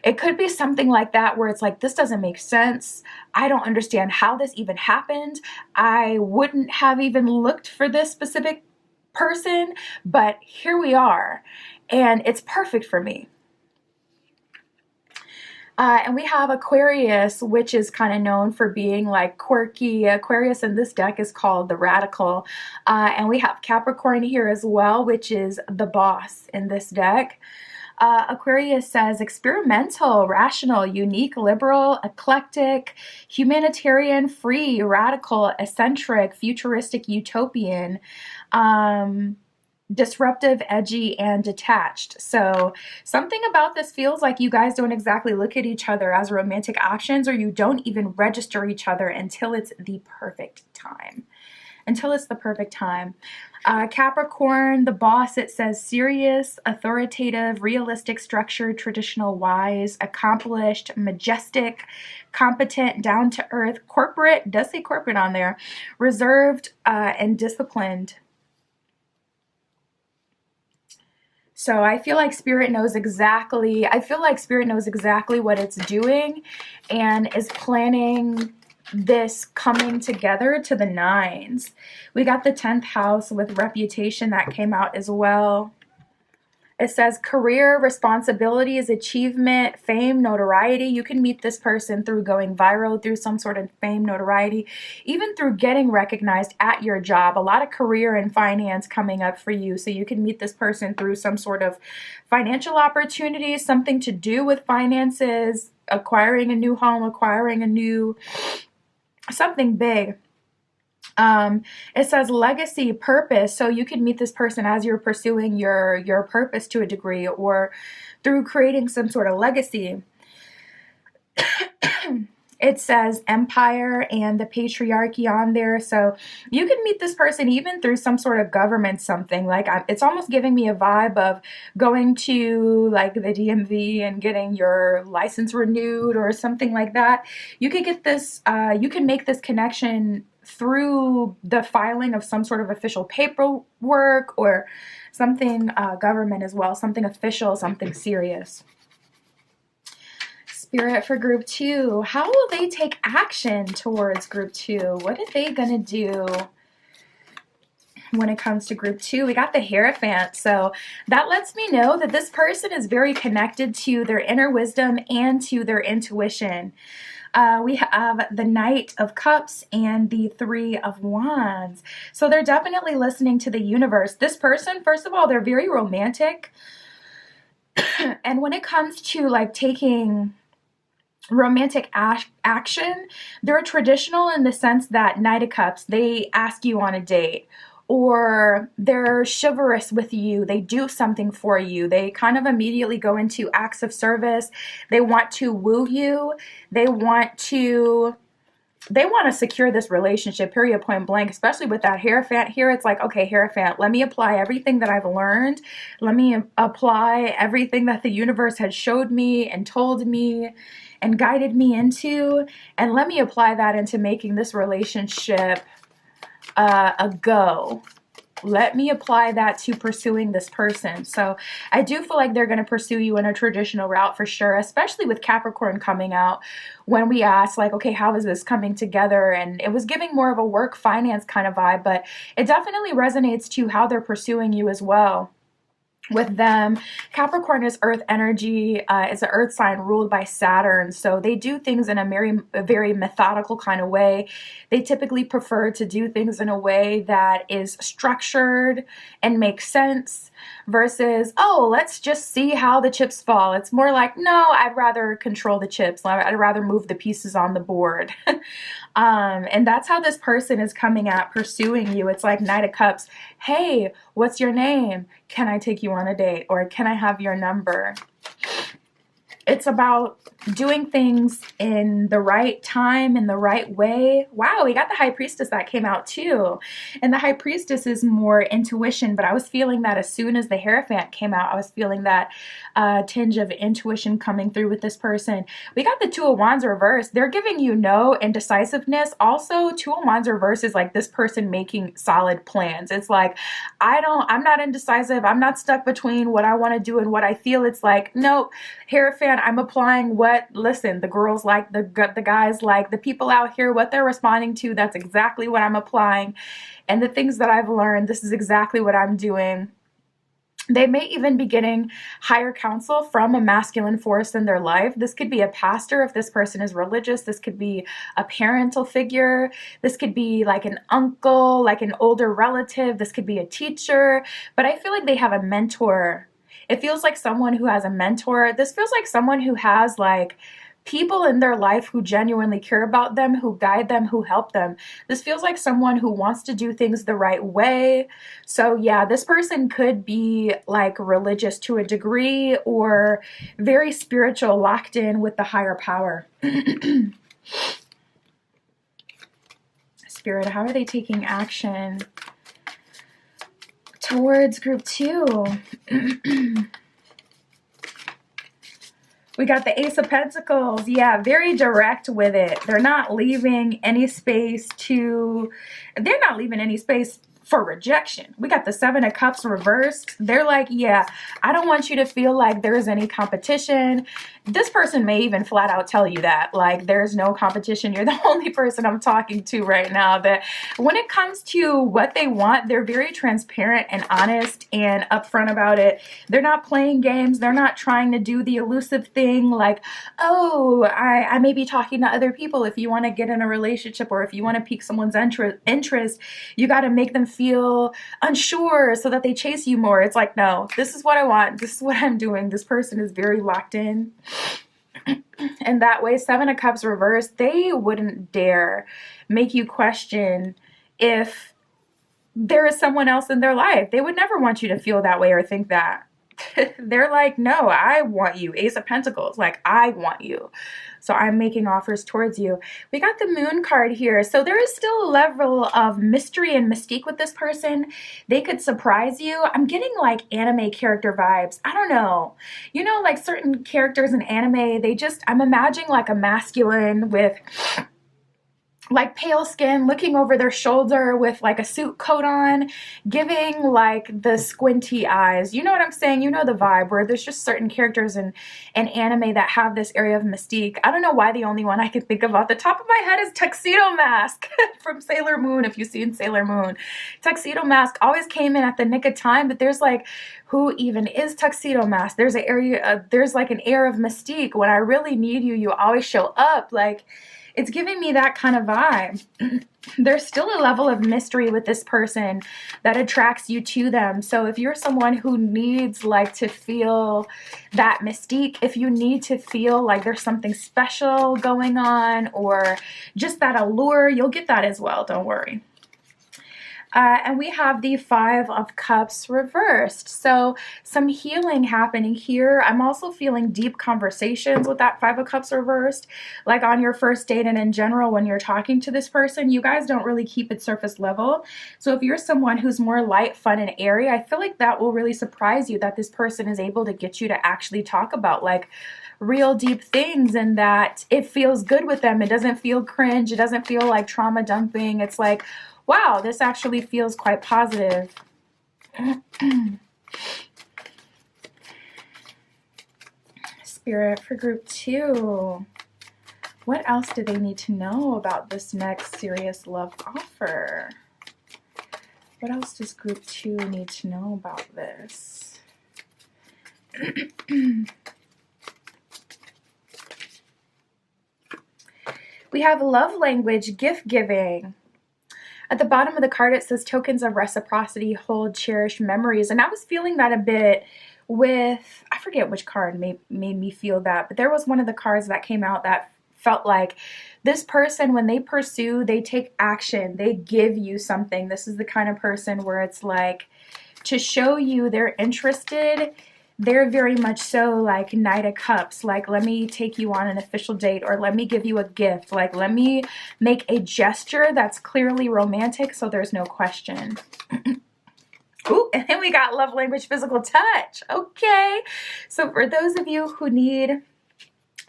It could be something like that where it's like, this doesn't make sense. I don't understand how this even happened. I wouldn't have even looked for this specific person, but here we are, and it's perfect for me. And we have Aquarius, which is kind of known for being like quirky. Aquarius in this deck is called the radical. And we have Capricorn here as well, which is the boss in this deck. Aquarius says experimental, rational, unique, liberal, eclectic, humanitarian, free, radical, eccentric, futuristic, utopian, disruptive, edgy, and detached. So something about this feels like you guys don't exactly look at each other as romantic options, or you don't even register each other until it's the perfect time. Capricorn, the boss, it says serious, authoritative, realistic, structured, traditional, wise, accomplished, majestic, competent, down to earth, corporate, does say corporate on there, reserved, and disciplined. So I feel like Spirit knows exactly what it's doing and is planning this coming together to the nines. We got the 10th house with reputation that came out as well. It says career, responsibilities, achievement, fame, notoriety. You can meet this person through going viral, through some sort of fame, notoriety, even through getting recognized at your job. A lot of career and finance coming up for you. So you can meet this person through some sort of financial opportunity, something to do with finances, acquiring a new home, something big. It says legacy, purpose. So you can meet this person as you're pursuing your purpose to a degree, or through creating some sort of legacy. It says empire and the patriarchy on there. So you can meet this person even through some sort of government something. Like it's almost giving me a vibe of going to like the DMV and getting your license renewed or something like that. You could get this, you can make this connection through the filing of some sort of official paperwork or something government as well, something official, something serious. Spirit for group 2, how will they take action towards group 2? What are they gonna do when it comes to group 2? We got the Hierophant, so that lets me know that this person is very connected to their inner wisdom and to their intuition. We have the Knight of Cups and the Three of Wands. So they're definitely listening to the universe. This person, first of all, they're very romantic. And when it comes to like taking romantic action, they're traditional in the sense that Knight of Cups, they ask you on a date, or they're chivalrous with you. They do something for you. They kind of immediately go into acts of service. They want to woo you. They want to they want to secure this relationship, period, point blank, especially with that Hierophant here. It's like, okay, Hierophant, let me apply everything that I've learned. Let me apply everything that the universe had showed me and told me and guided me into. And let me apply that into making this relationship a go. Let me apply that to pursuing this person. So I do feel like they're going to pursue you in a traditional route for sure, especially with Capricorn coming out when we asked like, okay, how is this coming together? And it was giving more of a work finance kind of vibe, but it definitely resonates to how they're pursuing you as well. With them, Capricorn is earth energy. It's an earth sign ruled by Saturn. So they do things in a very methodical kind of way. They typically prefer to do things in a way that is structured and makes sense versus, oh, let's just see how the chips fall. It's more like, no, I'd rather control the chips. I'd rather move the pieces on the board. And that's how this person is coming at pursuing you. It's like Knight of Cups. Hey, what's your name? Can I take you on a date? Or can I have your number? It's about doing things in the right time, in the right way. Wow, we got the High Priestess that came out too. And the High Priestess is more intuition, but I was feeling that as soon as the Hierophant came out, I was feeling that tinge of intuition coming through with this person. We got the Two of Wands reversed. They're giving you no indecisiveness. Also, Two of Wands reversed is like this person making solid plans. It's like, I'm not indecisive. I'm not stuck between what I want to do and what I feel. It's like, nope, Hierophant, I'm applying what, listen, the girls like, the guys like, the people out here, what they're responding to, that's exactly what I'm applying. And the things that I've learned, this is exactly what I'm doing. They may even be getting higher counsel from a masculine force in their life. This could be a pastor if this person is religious. This could be a parental figure. This could be like an uncle, like an older relative. This could be a teacher. But I feel like they have a mentor. It feels like someone who has a mentor. This feels like someone who has like people in their life who genuinely care about them, who guide them, who help them. This feels like someone who wants to do things the right way. So yeah, this person could be like religious to a degree or very spiritual, locked in with the higher power. Spirit, how are they taking action towards group 2? We got the Ace of Pentacles. Yeah, very direct with it. They're not leaving any space for rejection. We got the Seven of Cups reversed. They're like, yeah, I don't want you to feel like there's any competition. This person may even flat out tell you that, like, there's no competition. You're the only person I'm talking to right now. That when it comes to what they want, they're very transparent and honest and upfront about it. They're not playing games. They're not trying to do the elusive thing like, oh, I may be talking to other people. If you want to get in a relationship or if you want to pique someone's interest, you got to make them feel unsure so that they chase you more. It's like, no, this is what I want. This is what I'm doing. This person is very locked in. And that way, Seven of Cups reversed, they wouldn't dare make you question if there is someone else in their life. They would never want you to feel that way or think that. They're like, no, I want you. Ace of Pentacles, like, I want you. So I'm making offers towards you. We got the Moon card here. So there is still a level of mystery and mystique with this person. They could surprise you. I'm getting like anime character vibes. I don't know. You know, like certain characters in anime, I'm imagining like a masculine with like pale skin, looking over their shoulder with like a suit coat on, giving like the squinty eyes. You know what I'm saying? You know the vibe where there's just certain characters in anime that have this area of mystique. I don't know why the only one I can think of off the top of my head is Tuxedo Mask from Sailor Moon. If you've seen Sailor Moon, Tuxedo Mask always came in at the nick of time, but there's like, who even is Tuxedo Mask? There's there's like an air of mystique. When I really need you, you always show up. Like, it's giving me that kind of vibe. There's still a level of mystery with this person that attracts you to them. So if you're someone who needs like to feel that mystique, if you need to feel like there's something special going on or just that allure, you'll get that as well. Don't worry. And we have the Five of Cups reversed. So some healing happening here. I'm also feeling deep conversations with that Five of Cups reversed. Like on your first date and in general, when you're talking to this person, you guys don't really keep it surface level. So if you're someone who's more light, fun, and airy, I feel like that will really surprise you, that this person is able to get you to actually talk about like real deep things, and that it feels good with them. It doesn't feel cringe. It doesn't feel like trauma dumping. It's like, wow, this actually feels quite positive. Spirit, for group 2, what else do they need to know about this next serious love offer? What else does group 2 need to know about this? We have love language, gift giving. At the bottom of the card, it says tokens of reciprocity, hold cherished memories. And I was feeling that a bit with, I forget which card made me feel that, but there was one of the cards that came out that felt like this person, when they pursue, they take action, they give you something. This is the kind of person where it's like, to show you they're interested, they're very much so like Knight of Cups, like let me take you on an official date, or let me give you a gift, like let me make a gesture that's clearly romantic so there's no question. Ooh, and then we got love language, physical touch. Okay, so for those of you who need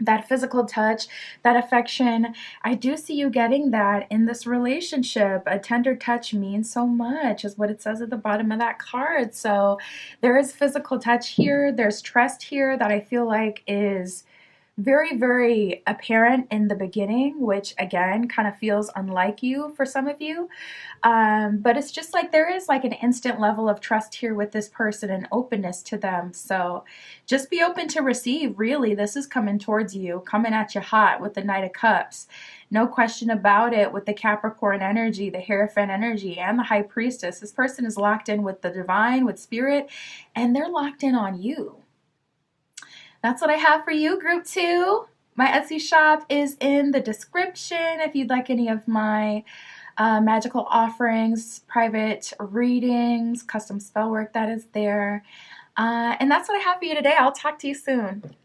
that physical touch, that affection, I do see you getting that in this relationship. A tender touch means so much, is what it says at the bottom of that card. So there is physical touch here. There's trust here that I feel like is very, very apparent in the beginning, which again kind of feels unlike you for some of you. But it's just like there is like an instant level of trust here with this person and openness to them. So just be open to receive. Really, this is coming towards you, coming at you hot with the Knight of Cups. No question about it, with the Capricorn energy, the Hierophant energy, and the High Priestess. This person is locked in with the divine, with spirit, and they're locked in on you. That's what I have for you, group 2. My Etsy shop is in the description if you'd like any of my magical offerings, private readings, custom spell work, that is there. And that's what I have for you today. I'll talk to you soon.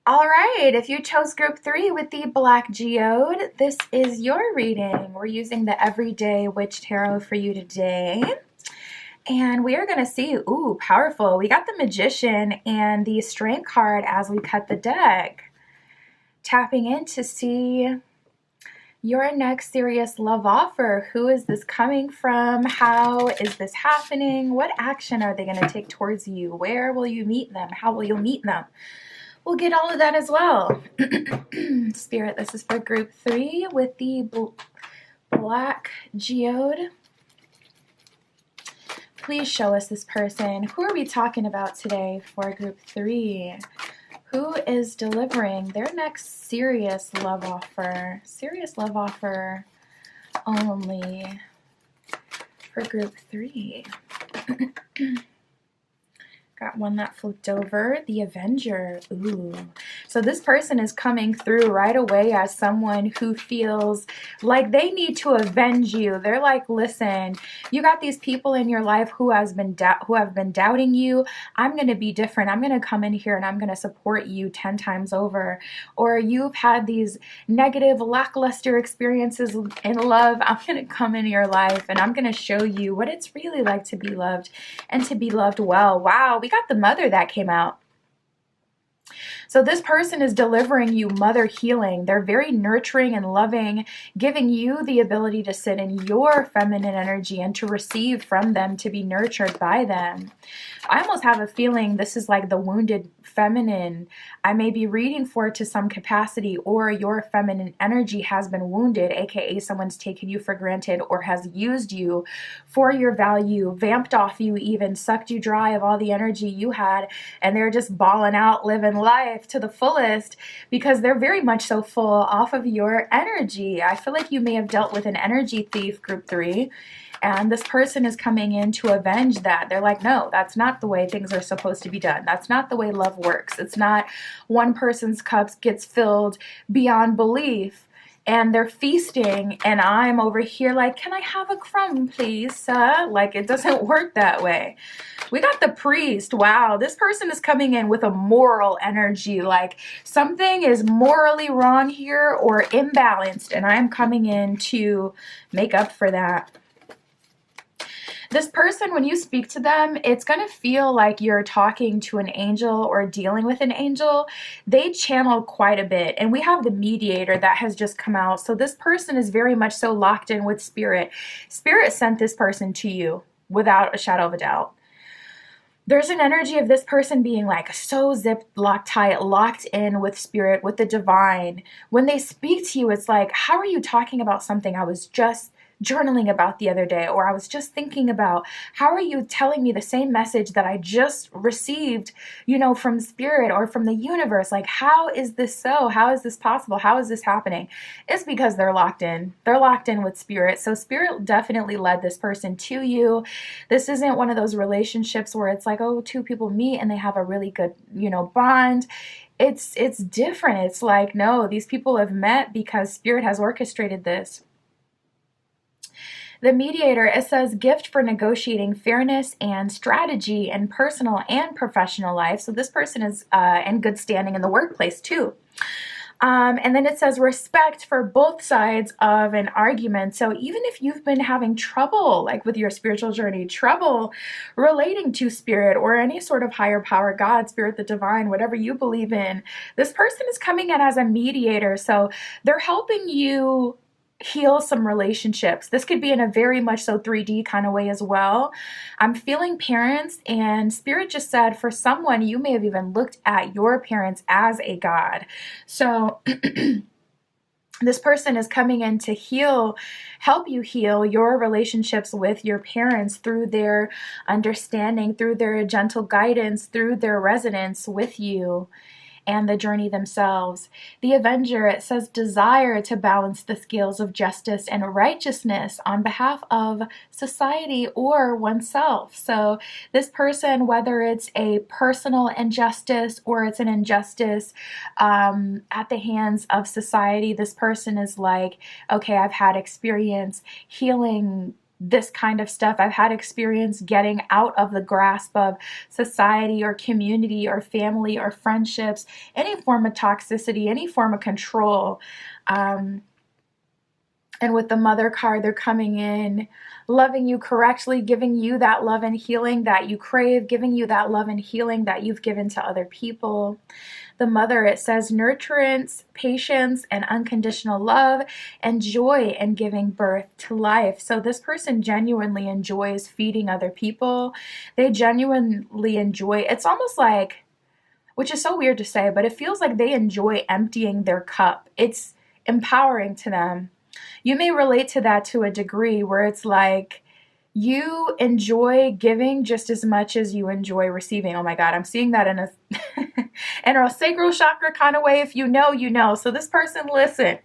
All right, if you chose group 3 with the Black Geode, this is your reading. We're using the Everyday Witch Tarot for you today. And we are going to see, ooh, powerful. We got the Magician and the Strength card as we cut the deck. Tapping in to see your next serious love offer. Who is this coming from? How is this happening? What action are they going to take towards you? Where will you meet them? How will you meet them? We'll get all of that as well. Spirit, this is for group 3 with the Black Geode. Please show us this person. Who are we talking about today for group 3? Who is delivering their next serious love offer? Serious love offer only for group 3. Got one that flipped over, the Avenger. Ooh. So this person is coming through right away as someone who feels like they need to avenge you. They're like, listen, you got these people in your life who have been doubting you. I'm going to be different. I'm going to come in here and I'm going to support you 10 times over. Or you've had these negative, lackluster experiences in love. I'm going to come into your life and I'm going to show you what it's really like to be loved and to be loved well. Wow. We got the Mother that came out. So this person is delivering you mother healing. They're very nurturing and loving, giving you the ability to sit in your feminine energy and to receive from them, to be nurtured by them. I almost have a feeling this is like the wounded feminine. I may be reading for it to some capacity, or your feminine energy has been wounded, aka someone's taken you for granted or has used you for your value, vamped off you even, sucked you dry of all the energy you had, and they're just balling out, living life. life to the fullest because they're very much so full off of your energy. I feel like you may have dealt with an energy thief, group 3, and this person is coming in to avenge that. They're like, no, that's not the way things are supposed to be done. That's not the way love works. It's not one person's cup gets filled beyond belief and they're feasting and I'm over here like, can I have a crumb, please, sir? Like, it doesn't work that way. We got the priest. Wow, this person is coming in with a moral energy, like something is morally wrong here or imbalanced, and I'm coming in to make up for that. This person, when you speak to them, it's going to feel like you're talking to an angel or dealing with an angel. They channel quite a bit. And we have the mediator that has just come out. So this person is very much so locked in with spirit. Spirit sent this person to you without a shadow of a doubt. There's an energy of this person being like so zipped, locked tight, locked in with spirit, with the divine. When they speak to you, it's like, how are you talking about something I was just journaling about the other day, or I was just thinking about? How are you telling me the same message that I just received, you know, from spirit or from the universe? Like, how is this so? How is this possible? How is this happening? It's because they're locked in. They're locked in with spirit. So spirit definitely led this person to you. This isn't one of those relationships where it's like, oh, two people meet and they have a really good, you know, bond. It's different. It's like, no, these people have met because spirit has orchestrated this. The mediator, it says gift for negotiating fairness and strategy in personal and professional life. So this person is in good standing in the workplace too. And then it says respect for both sides of an argument. So even if you've been having trouble, like with your spiritual journey, trouble relating to spirit or any sort of higher power, God, spirit, the divine, whatever you believe in, this person is coming in as a mediator. So they're helping you heal some relationships. This could be in a very much so 3D kind of way as well. I'm feeling parents, and spirit just said for someone, you may have even looked at your parents as a god. So this person is coming in to help you heal your relationships with your parents through their understanding, through their gentle guidance, through their resonance with you and the journey themselves. The Avenger, it says desire to balance the scales of justice and righteousness on behalf of society or oneself. So this person, whether it's a personal injustice or it's an injustice at the hands of society, this person is like, okay, I've had experience healing this kind of stuff. I've had experience getting out of the grasp of society or community or family or friendships, any form of toxicity, any form of control. And with the Mother card, they're coming in, loving you correctly, giving you that love and healing that you crave, giving you that love and healing that you've given to other people. The Mother, it says nurturance, patience, and unconditional love, and joy in giving birth to life. So this person genuinely enjoys feeding other people. They genuinely enjoy, it's almost like, which is so weird to say, but it feels like they enjoy emptying their cup. It's empowering to them. You may relate to that to a degree where it's like, you enjoy giving just as much as you enjoy receiving. Oh my God, I'm seeing that in a in a sacral chakra kind of way. If you know, you know. So this person, listen.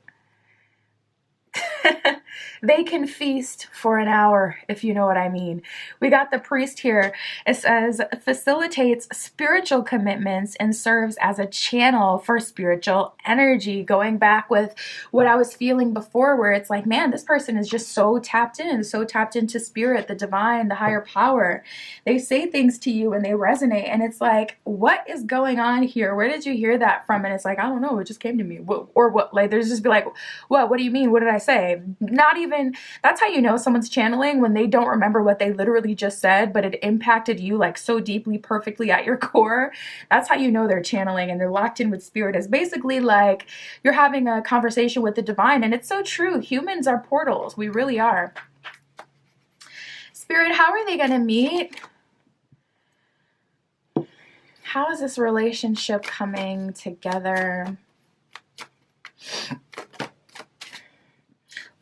They can feast for an hour, if you know what I mean. We got the priest here. It says facilitates spiritual commitments and serves as a channel for spiritual energy. Going back with what I was feeling before, where it's like, man, this person is just so tapped into spirit, the divine, the higher power. They say things to you and they resonate, and it's like, what is going on here? Where did you hear that from? And it's like, I don't know, it just came to me. Or what? Like, there's just be like, what do you mean? What did I say? Not even, that's how you know someone's channeling, when they don't remember what they literally just said, but it impacted you like so deeply, perfectly at your core. That's how you know they're channeling and they're locked in with spirit. It's basically like you're having a conversation with the divine, and it's so true. Humans are portals. We really are. Spirit, how are they going to meet? How is this relationship coming together?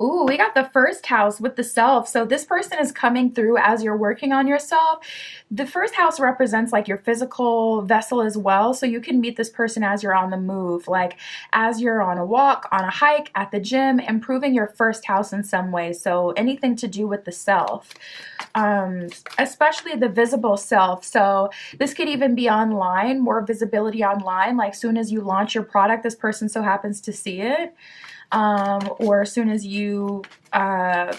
Ooh, we got the first house with the self. So this person is coming through as you're working on yourself. The first house represents like your physical vessel as well. So you can meet this person as you're on the move, like as you're on a walk, on a hike, at the gym, improving your first house in some way. So anything to do with the self, especially the visible self. So this could even be online, more visibility online. Like soon as you launch your product, this person so happens to see it. Or as soon as you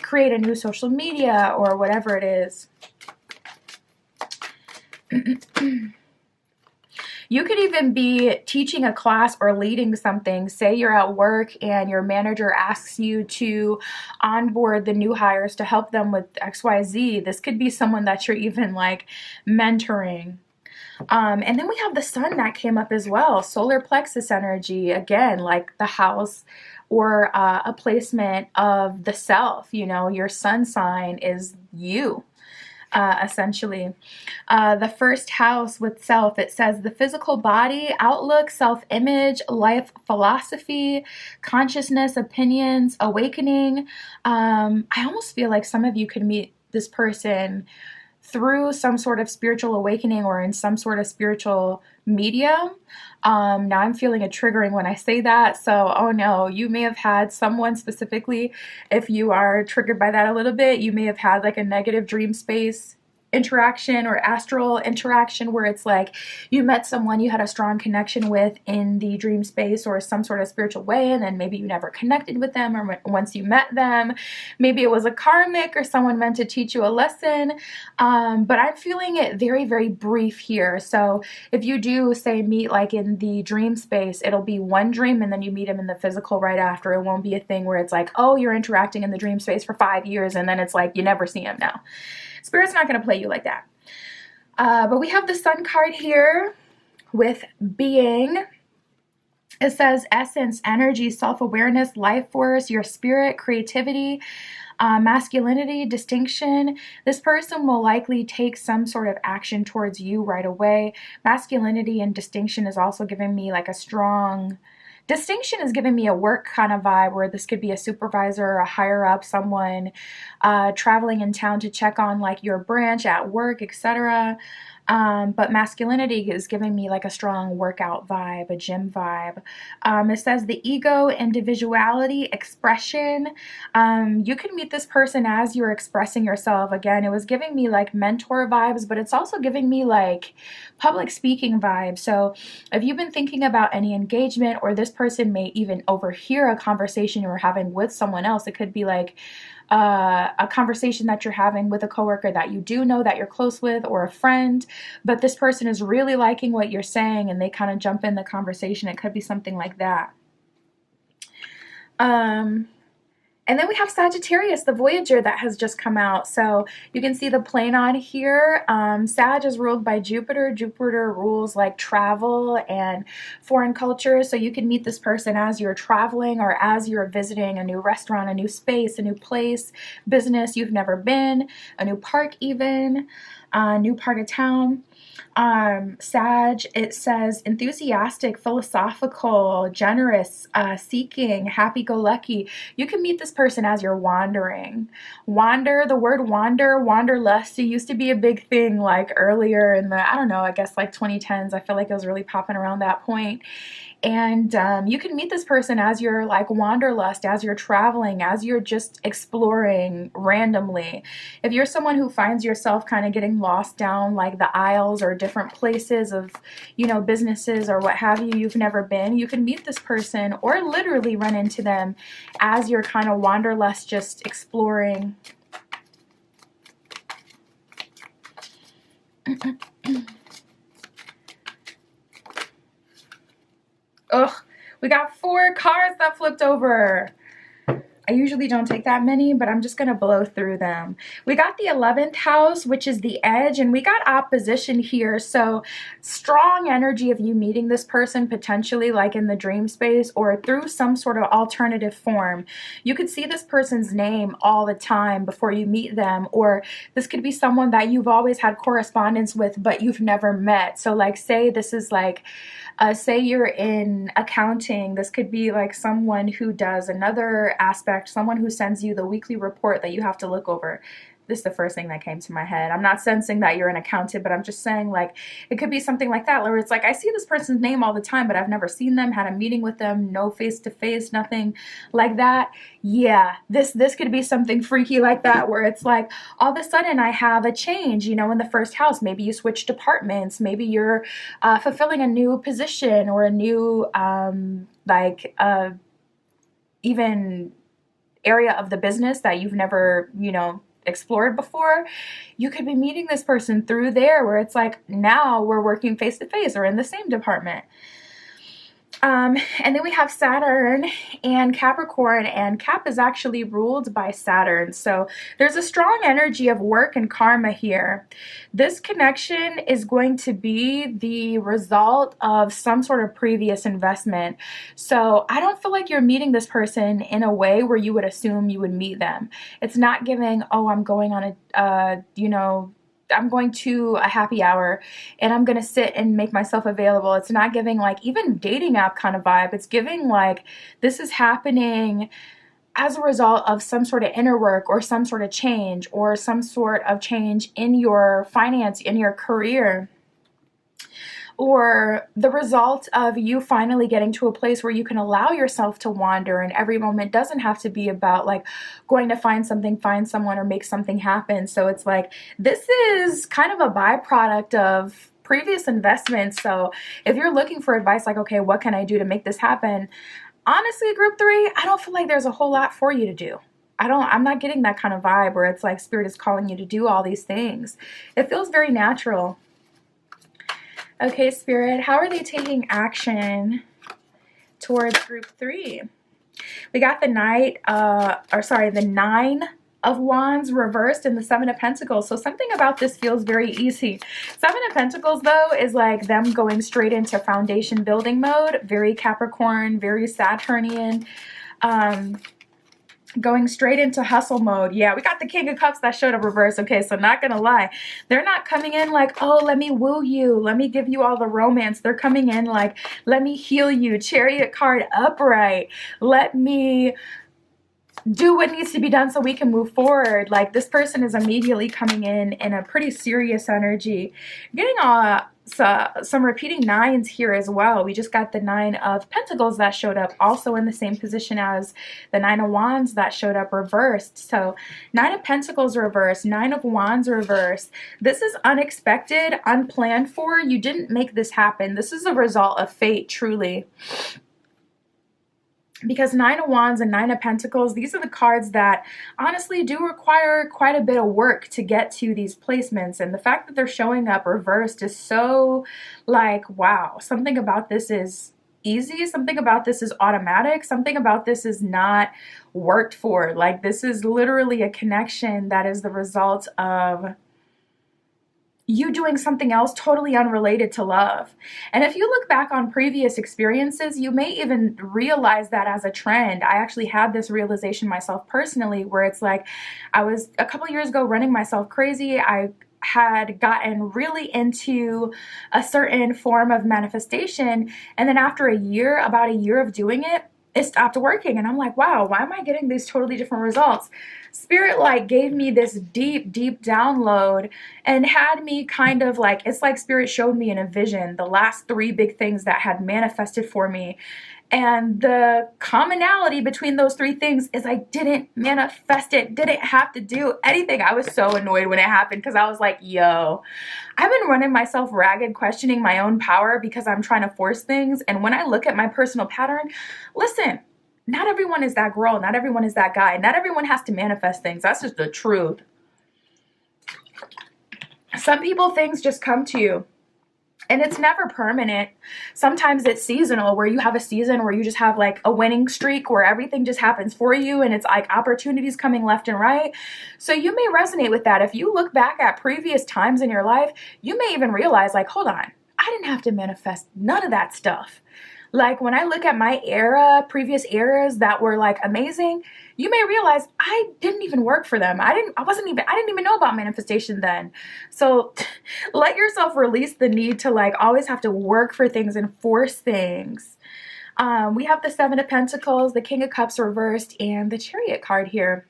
create a new social media or whatever it is. You could even be teaching a class or leading something. Say you're at work and your manager asks you to onboard the new hires to help them with XYZ. This could be someone that you're even like mentoring. And then we have the sun that came up as well. Solar plexus energy, again, like the house or a placement of the self. You know, your sun sign is you. Essentially. The first house with self, it says the physical body, outlook, self-image, life philosophy, consciousness, opinions, awakening. I almost feel like some of you could meet this person through some sort of spiritual awakening or in some sort of spiritual medium. Now I'm feeling it triggering when I say that. So, oh no, you may have had someone specifically, if you are triggered by that a little bit, you may have had like a negative dream space interaction or astral interaction where it's like you met someone you had a strong connection with in the dream space or some sort of spiritual way, and then maybe you never connected with them, or once you met them, maybe it was a karmic or someone meant to teach you a lesson. But I'm feeling it very, very brief here. So if you do say meet like in the dream space, it'll be one dream and then you meet them in the physical right after. It won't be a thing where it's like, oh, you're interacting in the dream space for 5 years and then it's like you never see him now. Spirit's not going to play you like that. But we have the sun card here with being. It says essence, energy, self-awareness, life force, your spirit, creativity, masculinity, distinction. This person will likely take some sort of action towards you right away. Masculinity and distinction is also giving me like a strong... Distinction is giving me a work kind of vibe where this could be a supervisor, a higher up, someone traveling in town to check on like your branch at work, etc. But masculinity is giving me like a strong workout vibe, a gym vibe. It says the ego, individuality, expression. You can meet this person as you're expressing yourself. Again, it was giving me like mentor vibes, but it's also giving me like public speaking vibes. So if you've been thinking about any engagement, or this person may even overhear a conversation you were having with someone else, it could be like a conversation that you're having with a coworker that you do know that you're close with, or a friend, but this person is really liking what you're saying and they kind of jump in the conversation. It could be something like that. And then we have Sagittarius, the Voyager that has just come out. So you can see the plane on here. Sag is ruled by Jupiter. Jupiter rules like travel and foreign culture. So you can meet this person as you're traveling or as you're visiting a new restaurant, a new space, a new place, business you've never been, a new park even, a new part of town. Sag, it says enthusiastic, philosophical, generous, seeking, happy-go-lucky. You can meet this person as you're wandering. Wander, the word wander, wanderlust, it used to be a big thing like earlier in the, I don't know, I guess like 2010s. I feel like it was really popping around that point. And you can meet this person as you're like wanderlust, as you're traveling, as you're just exploring randomly. If you're someone who finds yourself kind of getting lost down like the aisles or different places of, you know, businesses or what have you, you've never been, you can meet this person or literally run into them as you're kind of wanderlust, just exploring. Ugh, we got 4 cards that flipped over. I usually don't take that many, but I'm just going to blow through them. We got the 11th house, which is the edge, and we got opposition here. So strong energy of you meeting this person potentially like in the dream space or through some sort of alternative form. You could see this person's name all the time before you meet them, or this could be someone that you've always had correspondence with, but you've never met. So like say this is like, say you're in accounting, this could be like someone who does another aspect direct, someone who sends you the weekly report that you have to look over. This is the first thing that came to my head. I'm not sensing that you're an accountant, but I'm just saying, like, it could be something like that, where it's like, I see this person's name all the time, but I've never seen them, had a meeting with them, no face-to-face, nothing like that. Yeah, this could be something freaky like that, where it's like, all of a sudden I have a change, you know, in the first house. Maybe you switch departments. Maybe you're fulfilling a new position, or a new, even area of the business that you've never, you know, explored before. You could be meeting this person through there, where it's like, now we're working face to face or in the same department. And then we have Saturn and Capricorn, and Cap is actually ruled by Saturn. So there's a strong energy of work and karma here. This connection is going to be the result of some sort of previous investment. So I don't feel like you're meeting this person in a way where you would assume you would meet them. It's not giving, oh, I'm going on I'm going to a happy hour and I'm going to sit and make myself available. It's not giving like even dating app kind of vibe. It's giving like this is happening as a result of some sort of inner work, or some sort of change, or some sort of change in your finance, in your career, or the result of you finally getting to a place where you can allow yourself to wander, and every moment doesn't have to be about like going to find something, find someone, or make something happen. So it's like, this is kind of a byproduct of previous investments. So if you're looking for advice, like, okay, what can I do to make this happen? Honestly, group 3, I don't feel like there's a whole lot for you to do. I'm not getting that kind of vibe where it's like Spirit is calling you to do all these things. It feels very natural. Okay, Spirit, how are they taking action towards group 3? We got the the 9 of Wands reversed and the 7 of Pentacles. So something about this feels very easy. 7 of Pentacles, though, is like them going straight into foundation building mode. Very Capricorn, very Saturnian. Going straight into hustle mode. Yeah, we got the King of Cups that showed up reverse. Okay, so not gonna lie, they're not coming in like, oh, let me woo you, let me give you all the romance. They're coming in like, let me heal you, Chariot card upright, let me do what needs to be done so we can move forward. Like, this person is immediately coming in a pretty serious energy. Getting some repeating 9s here as well. We just got the 9 of Pentacles that showed up, also in the same position as the 9 of Wands that showed up reversed. So 9 of Pentacles reversed, 9 of Wands reversed. This is unexpected, unplanned for. You didn't make this happen. This is a result of fate, truly. Because 9 of Wands and 9 of Pentacles, these are the cards that honestly do require quite a bit of work to get to these placements. And the fact that they're showing up reversed is so like, wow, something about this is easy. Something about this is automatic. Something about this is not worked for. Like, this is literally a connection that is the result of you doing something else totally unrelated to love. And if you look back on previous experiences, you may even realize that as a trend. I actually had this realization myself personally, where it's like, I was a couple years ago running myself crazy. I had gotten really into a certain form of manifestation. And then after about a year of doing it, it stopped working. And I'm like, wow, why am I getting these totally different results? Spirit like gave me this deep download and had me kind of like, it's like Spirit showed me in a vision the last 3 big things that had manifested for me. And the commonality between those 3 things is I didn't manifest it, didn't have to do anything. I was so annoyed when it happened, because I was like, yo, I've been running myself ragged, questioning my own power because I'm trying to force things. And when I look at my personal pattern, listen, not everyone is that girl, not everyone is that guy, not everyone has to manifest things. That's just the truth. Some people, things just come to you. And it's never permanent. Sometimes it's seasonal, where you have a season where you just have like a winning streak where everything just happens for you, and it's like opportunities coming left and right. So you may resonate with that. If you look back at previous times in your life, you may even realize like, hold on, I didn't have to manifest none of that stuff. Like, when I look at my era, previous eras that were like amazing, you may realize I didn't even work for them. I didn't even know about manifestation then. So let yourself release the need to like always have to work for things and force things. We have the Seven of Pentacles, the King of Cups reversed, and the Chariot card here.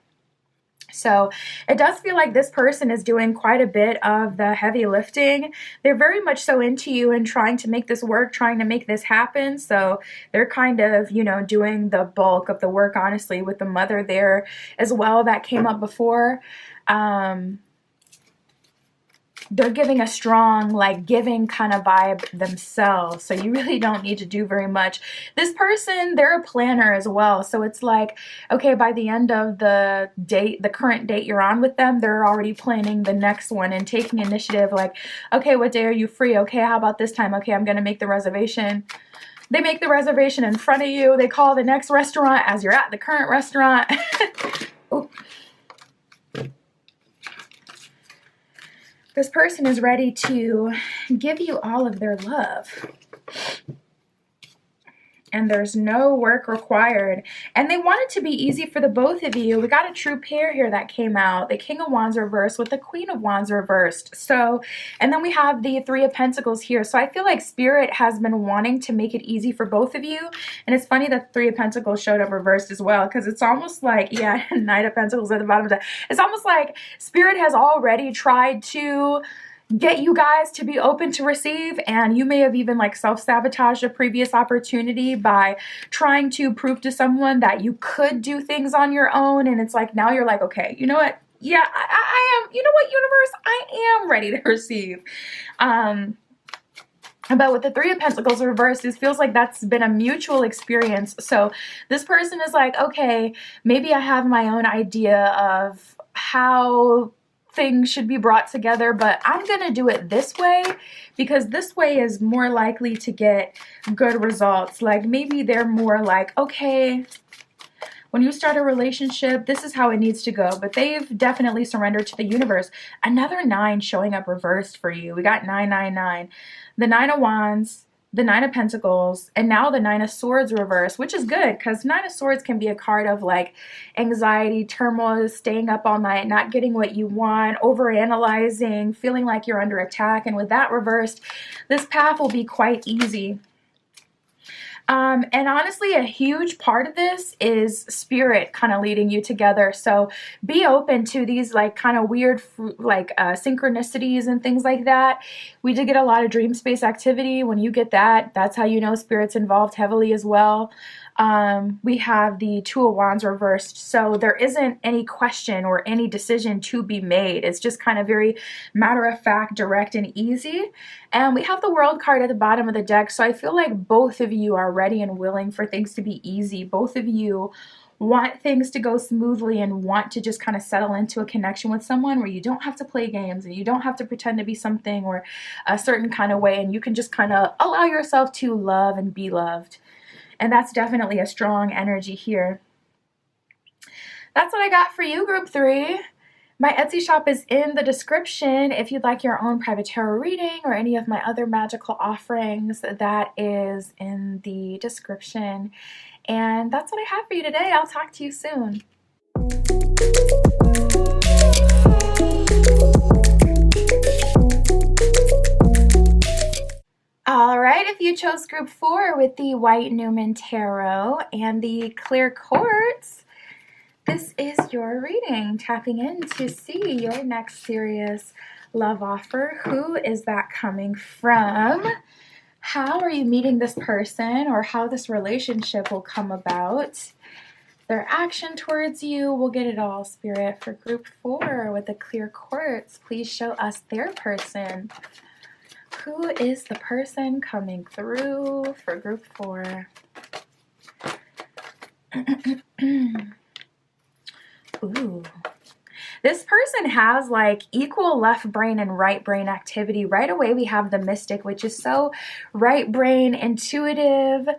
So it does feel like this person is doing quite a bit of the heavy lifting. They're very much so into you and trying to make this work, trying to make this happen. So they're kind of, you know, doing the bulk of the work, honestly, with the Mother there as well that came up before. They're giving a strong, like, giving kind of vibe themselves. So you really don't need to do very much. This person, they're a planner as well. So it's like, okay, by the end of the date, the current date you're on with them, they're already planning the next one and taking initiative. Like, okay, what day are you free? Okay, how about this time? Okay, I'm going to make the reservation. They make the reservation in front of you. They call the next restaurant as you're at the current restaurant. Ooh. This person is ready to give you all of their love. And there's no work required. And they want it to be easy for the both of you. We got a true pair here that came out. The King of Wands reversed with the Queen of Wands reversed. So, and then we have the Three of Pentacles here. So I feel like Spirit has been wanting to make it easy for both of you. And it's funny that Three of Pentacles showed up reversed as well. Because it's almost like, yeah, Knight of Pentacles at the bottom of that. It's almost like Spirit has already tried to get you guys to be open to receive, and you may have even like self-sabotaged a previous opportunity by trying to prove to someone that you could do things on your own. And it's like, now you're like, okay, you know what? Yeah, I am, you know what, universe, I am ready to receive. But with the Three of Pentacles reversed, it feels like that's been a mutual experience. So this person is like, okay, maybe I have my own idea of how things should be brought together, but I'm going to do it this way because this way is more likely to get good results. Like maybe they're more like, okay, when you start a relationship, this is how it needs to go. But they've definitely surrendered to the universe. Another 9 showing up reversed for you. We got 999. The Nine of Wands, the Nine of Pentacles, and now the Nine of Swords reverse, which is good because Nine of Swords can be a card of like anxiety, turmoil, staying up all night, not getting what you want, overanalyzing, feeling like you're under attack. And with that reversed, this path will be quite easy. And honestly, a huge part of this is Spirit kind of leading you together. So be open to these like kind of weird like synchronicities and things like that. We did get a lot of dream space activity. When you get that, that's how you know Spirit's involved heavily as well. We have the Two of Wands reversed. So there isn't any question or any decision to be made. It's just kind of very matter of fact, direct and easy. And we have the World card at the bottom of the deck. So I feel like both of you are ready and willing for things to be easy. Both of you want things to go smoothly and want to just kind of settle into a connection with someone where you don't have to play games and you don't have to pretend to be something or a certain kind of way. And you can just kind of allow yourself to love and be loved. And that's definitely a strong energy here. That's what I got for you, Group 3. My Etsy shop is in the description. If you'd like your own private tarot reading or any of my other magical offerings, that is in the description. And that's what I have for you today. I'll talk to you soon. All right, if you chose Group 4 with the White Newman Tarot and the Clear Quartz, this is your reading, tapping in to see your next serious love offer. Who is that coming from? How are you meeting this person, or how this relationship will come about? Their action towards you. We'll get it all, Spirit, for Group 4 with the Clear Quartz. Please show us their person. Who is the person coming through for Group 4? Ooh. This person has like equal left brain and right brain activity. Right away we have the Mystic, which is so right brain, intuitive,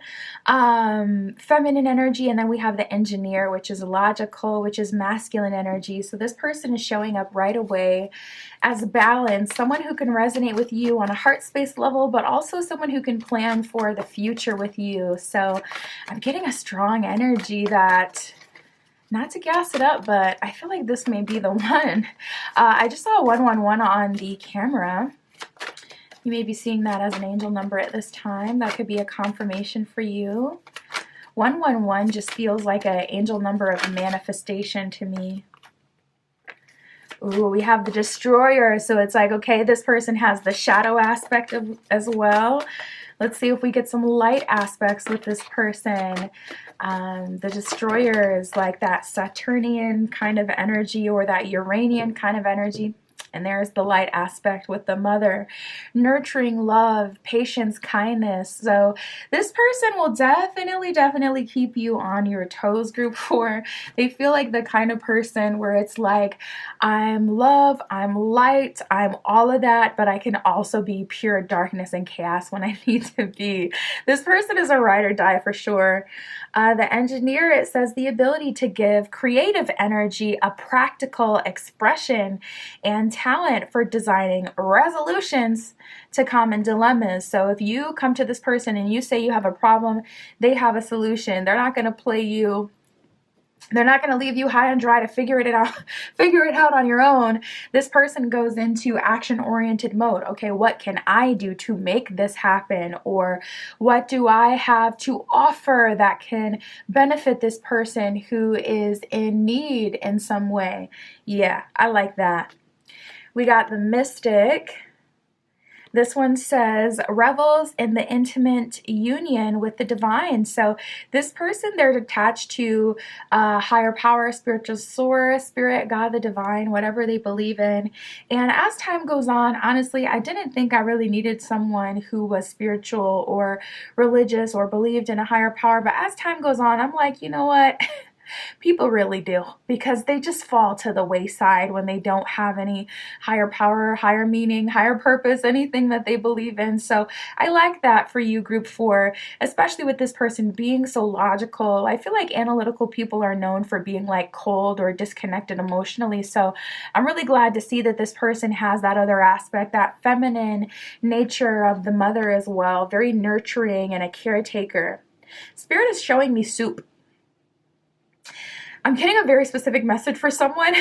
feminine energy. And then we have the Engineer, which is logical, which is masculine energy. So this person is showing up right away as balance, someone who can resonate with you on a heart space level, but also someone who can plan for the future with you. So I'm getting a strong energy that, not to gas it up, but I feel like this may be the one. I just saw 111 on the camera. You may be seeing that as an angel number at this time. That could be a confirmation for you. 111 just feels like an angel number of manifestation to me. Ooh, we have the Destroyer. So it's like, okay, this person has the shadow aspect as well. Let's see if we get some light aspects with this person. The Destroyer is like that Saturnian kind of energy or that Uranian kind of energy. And there's the light aspect with the Mother. Nurturing, love, patience, kindness. So this person will definitely keep you on your toes, group 4. They feel like the kind of person where it's like, I'm love, I'm light, I'm all of that, but I can also be pure darkness and chaos when I need to be. This person is a ride or die for sure. The Engineer, it says the ability to give creative energy a practical expression and talent for designing resolutions to common dilemmas. So if you come to this person and you say you have a problem, they have a solution. They're not going to play you. They're not going to leave you high and dry to figure it out on your own. This person goes into action-oriented mode. Okay, what can I do to make this happen? Or what do I have to offer that can benefit this person who is in need in some way? Yeah, I like that. We got the Mystic. This one says, revels in the intimate union with the divine. So this person, they're attached to higher power, spiritual source, spirit, God, the divine, whatever they believe in. And as time goes on, honestly, I didn't think I really needed someone who was spiritual or religious or believed in a higher power. But as time goes on, I'm like, you know what? People really do, because they just fall to the wayside when they don't have any higher power, higher meaning, higher purpose, anything that they believe in. So I like that for you, group 4, especially with this person being so logical. I feel like analytical people are known for being like cold or disconnected emotionally. So I'm really glad to see that this person has that other aspect, that feminine nature of the Mother as well, very nurturing and a caretaker. Spirit is showing me soup. I'm getting a very specific message for someone.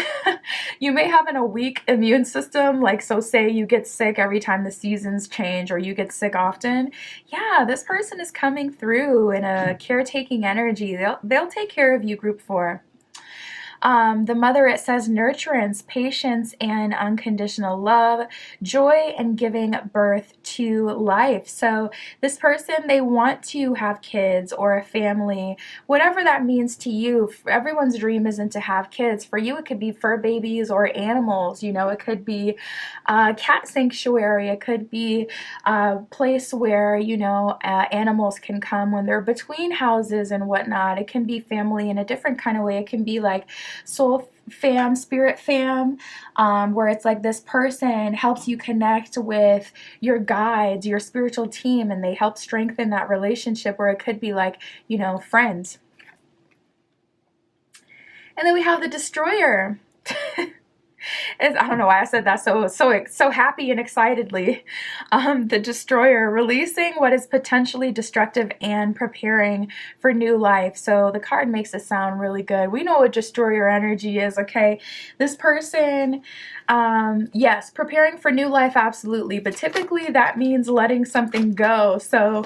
You may have a weak immune system, like so say you get sick every time the seasons change or you get sick often. Yeah, this person is coming through in a caretaking energy. They'll take care of you, group 4. The Mother, it says nurturance, patience, and unconditional love, joy, and giving birth to life. So this person, they want to have kids or a family, whatever that means to you. Everyone's dream isn't to have kids. For you, it could be fur babies or animals. You know, it could be a cat sanctuary. It could be a place where, you know, animals can come when they're between houses and whatnot. It can be family in a different kind of way. It can be like soul fam, spirit fam, where it's like this person helps you connect with your guides, your spiritual team, and they help strengthen that relationship, where it could be like, you know, friends. And then we have the Destroyer. I don't know why I said that so happy and excitedly. The Destroyer, releasing what is potentially destructive and preparing for new life. So the card makes it sound really good. We know what Destroyer energy is, okay? This person, yes, preparing for new life, absolutely. But typically that means letting something go. So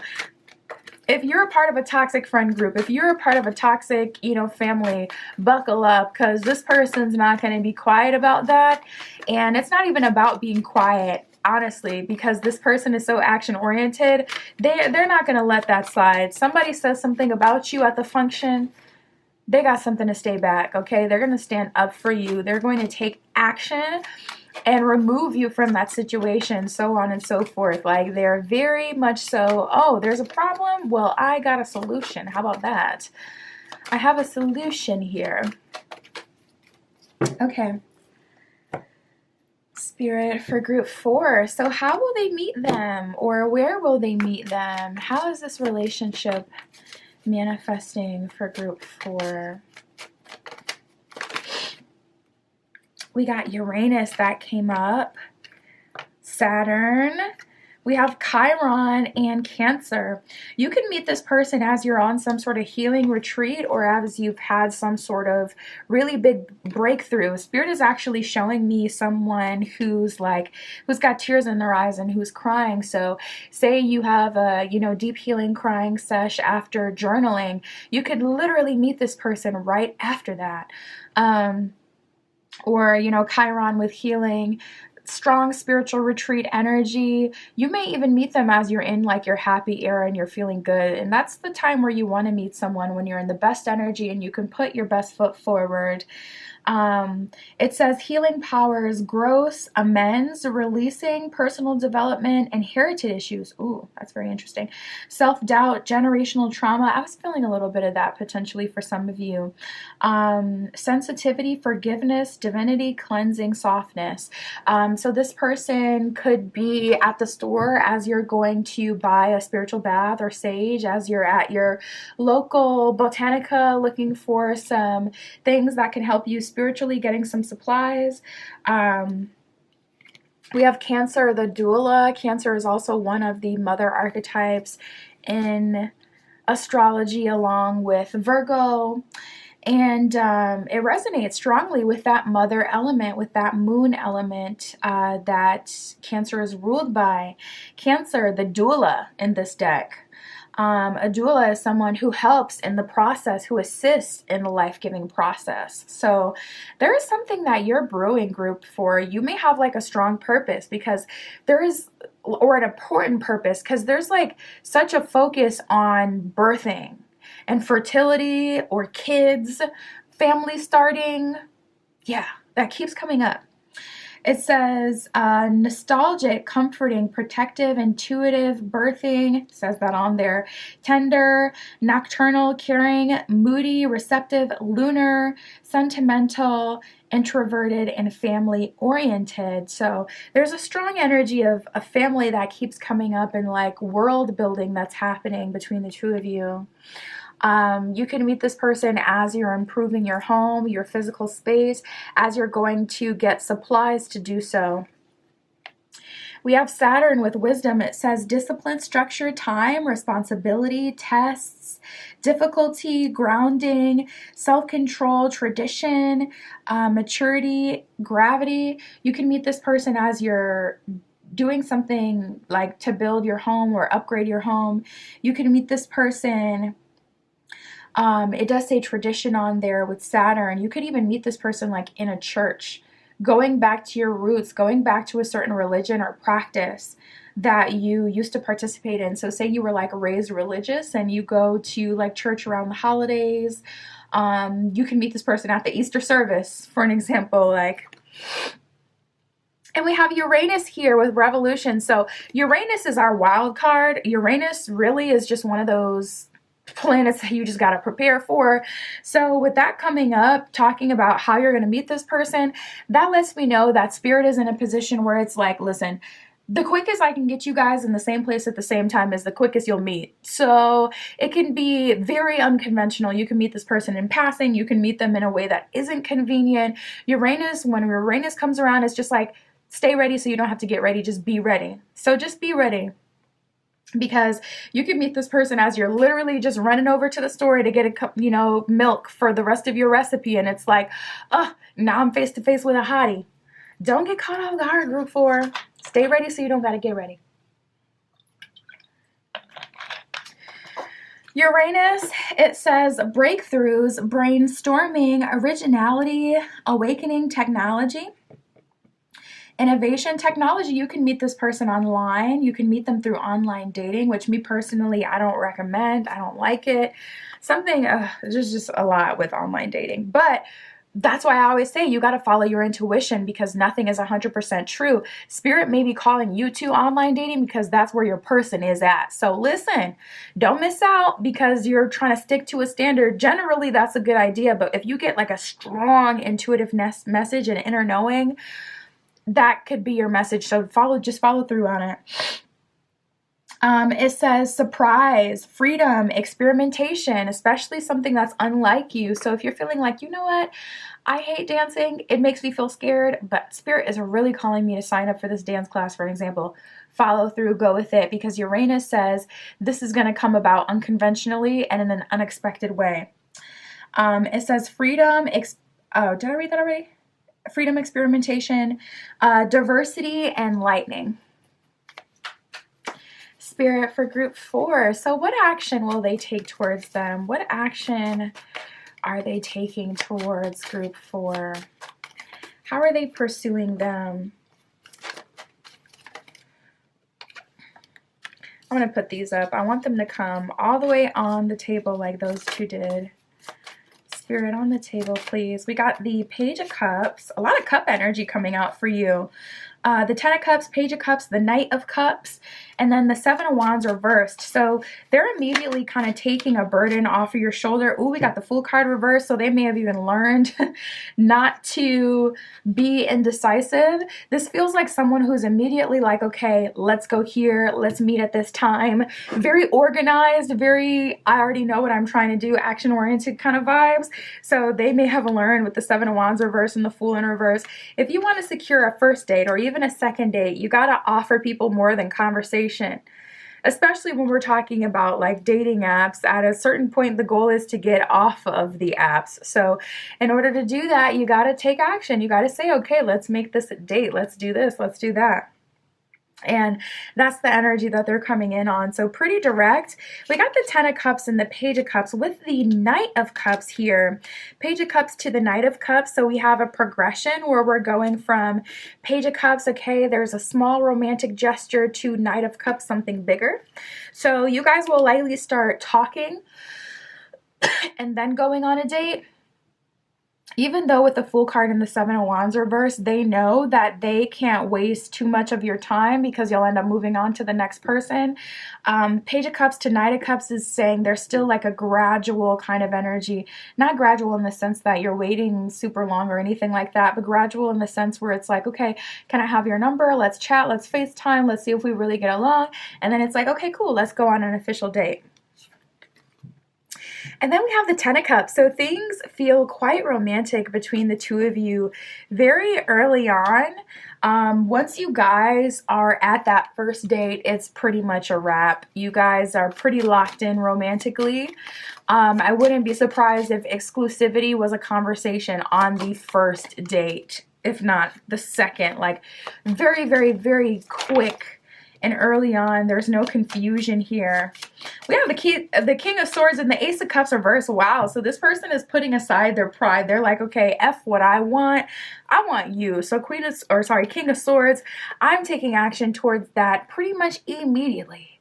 if you're a part of a toxic friend group, if you're a part of a toxic, you know, family, buckle up, because this person's not going to be quiet about that. And it's not even about being quiet, honestly, because this person is so action oriented. They're not going to let that slide. Somebody says something about you at the function, they got something to stay back, okay? They're going to stand up for you. They're going to take action and remove you from that situation, so on and so forth. Like, they're very much so, oh, there's a problem? Well, I got a solution. How about that? I have a solution here. Okay. Spirit for group 4. So how will they meet them? Or where will they meet them? How is this relationship manifesting for group 4? We got Uranus that came up, Saturn, We have Chiron and Cancer. You can meet this person as you're on some sort of healing retreat or as you've had some sort of really big breakthrough. Spirit is actually showing me someone who's got tears in their eyes and who's crying. So say you have a, deep healing crying sesh after journaling, you could literally meet this person right after that. Or, Chiron with healing, strong spiritual retreat energy. You may even meet them as you're in like your happy era and you're feeling good. And that's the time where you want to meet someone, when you're in the best energy and you can put your best foot forward. It says healing powers, growth, amends, releasing personal development, inherited issues. Ooh, that's very interesting. Self-doubt, generational trauma. I was feeling a little bit of that potentially for some of you. Sensitivity, forgiveness, divinity, cleansing, softness. So this person could be at the store as you're going to buy a spiritual bath or sage, as you're at your local botanica looking for some things that can help you spiritually, getting some supplies. We have Cancer, the doula. Cancer is also one of the mother archetypes in astrology, along with Virgo. And it resonates strongly with that mother element, with that moon element that Cancer is ruled by. Cancer, the doula in this deck. A doula is someone who helps in the process, who assists in the life-giving process. So there is something that you're brewing, group, for. You may have like a strong purpose because there is, or an important purpose, because there's like such a focus on birthing and fertility or kids, family starting. Yeah, that keeps coming up. It says nostalgic, comforting, protective, intuitive, birthing. It says that on there. Tender, nocturnal, caring, moody, receptive, lunar, sentimental, introverted, and family oriented. So there's a strong energy of a family that keeps coming up, and like world building that's happening between the two of you. You can meet this person as you're improving your home, your physical space, as you're going to get supplies to do so. We have Saturn with wisdom. It says discipline, structure, time, responsibility, tests, difficulty, grounding, self-control, tradition, maturity, gravity. You can meet this person as you're doing something like to build your home or upgrade your home. You can meet this person. It does say tradition on there with Saturn. You could even meet this person like in a church, going back to your roots, going back to a certain religion or practice that you used to participate in. So say you were like raised religious and you go to like church around the holidays. You can meet this person at the Easter service, for an example. And we have Uranus here with revolution. So Uranus is our wild card. Uranus really is just one of those planets that you just got to prepare for. So with that coming up, talking about how you're going to meet this person, that lets me know that Spirit is in a position where it's like, listen, the quickest I can get you guys in the same place at the same time is the quickest you'll meet. So it can be very unconventional. You can meet this person in passing. You can meet them in a way that isn't convenient. Uranus, when Uranus comes around, it's just like, stay ready so you don't have to get ready. Just be ready. So just be ready. Because you can meet this person as you're literally just running over to the store to get a cup, milk for the rest of your recipe. And it's like, now I'm face to face with a hottie. Don't get caught off guard, group 4. Stay ready so you don't got to get ready. Uranus, it says breakthroughs, brainstorming, originality, awakening, technology. Innovation, technology. You can meet this person online. You can meet them through online dating, which me personally, I don't recommend. I don't like it. There's just a lot with online dating. But that's why I always say you got to follow your intuition, because nothing is 100% true. Spirit may be calling you to online dating because that's where your person is at. So listen, don't miss out because you're trying to stick to a standard. Generally, that's a good idea. But if you get like a strong intuitive message and inner knowing, that could be your message. So just follow through on it. It says surprise, freedom, experimentation, especially something that's unlike you. So if you're feeling like, you know what, I hate dancing. It makes me feel scared, but Spirit is really calling me to sign up for this dance class, for example. Follow through, go with it, because Uranus says this is going to come about unconventionally and in an unexpected way. It says freedom. Oh, did I read that already? Freedom, experimentation, diversity, and lightning. Spirit for group 4. So what action will they take towards them? What action are they taking towards group 4? How are they pursuing them? I'm going to put these up. I want them to come all the way on the table like those two did. Spirit on the table, please. We got the Page of Cups. A lot of cup energy coming out for you. The 10 of Cups, Page of Cups, the Knight of Cups, and then the 7 of Wands reversed. So they're immediately kind of taking a burden off of your shoulder. Ooh, we got the Fool card reversed, so they may have even learned not to be indecisive. This feels like someone who's immediately like, okay, let's go here, let's meet at this time. Very organized, very, I already know what I'm trying to do, action-oriented kind of vibes. So they may have learned with the 7 of Wands reverse and the Fool in reverse. If you want to secure a first date or even a second date, you got to offer people more than conversation. Especially when we're talking about like dating apps. At a certain point, the goal is to get off of the apps. So in order to do that, you got to take action. You got to say, okay, let's make this a date. Let's do this. Let's do that. And that's the energy that they're coming in on. So pretty direct. We got the 10 of Cups and the Page of Cups with the Knight of Cups here. Page of Cups to the Knight of Cups. So we have a progression where we're going from Page of Cups, okay, there's a small romantic gesture, to Knight of Cups, something bigger. So you guys will likely start talking and then going on a date. Even though with the Fool card and the 7 of Wands reverse, they know that they can't waste too much of your time because you'll end up moving on to the next person. Page of Cups to Knight of Cups is saying there's still like a gradual kind of energy. Not gradual in the sense that you're waiting super long or anything like that, but gradual in the sense where it's like, okay, can I have your number? Let's chat, let's FaceTime, let's see if we really get along. And then it's like, okay, cool, let's go on an official date. And then we have the 10 of Cups. So things feel quite romantic between the two of you very early on. Once you guys are at that first date, it's pretty much a wrap. You guys are pretty locked in romantically. I wouldn't be surprised if exclusivity was a conversation on the first date, if not the second. Like very, very, very quick. And early on, there's no confusion here. We have the King of Swords and the Ace of Cups reverse. Wow, so this person is putting aside their pride. They're like, okay, F what I want you. So King of Swords, I'm taking action towards that pretty much immediately.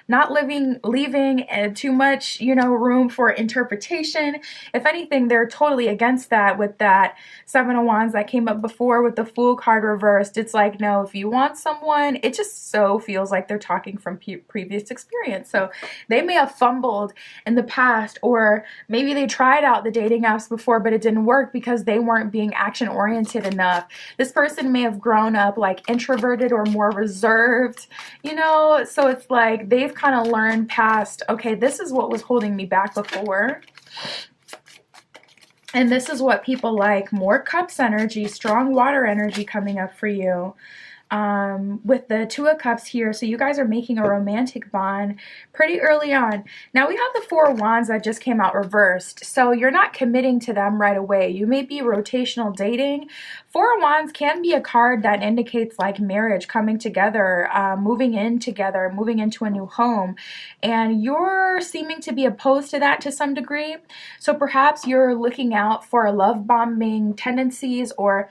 Not leaving too much, room for interpretation. If anything, they're totally against that with that 7 of Wands that came up before with the Fool card reversed. It's like, no, if you want someone, it just so feels like they're talking from previous experience. So they may have fumbled in the past, or maybe they tried out the dating apps before, but it didn't work because they weren't being action-oriented enough. This person may have grown up like introverted or more reserved, so it's like they've kind of learned past, okay, this is what was holding me back before. And this is what people like. More Cups energy, strong water energy coming up for you. With the 2 of Cups here, so you guys are making a romantic bond pretty early on. Now we have the 4 of Wands that just came out reversed, so you're not committing to them right away. You may be rotational dating. 4 of Wands can be a card that indicates like marriage, coming together, moving in together, moving into a new home, and you're seeming to be opposed to that to some degree. So perhaps you're looking out for love bombing tendencies, or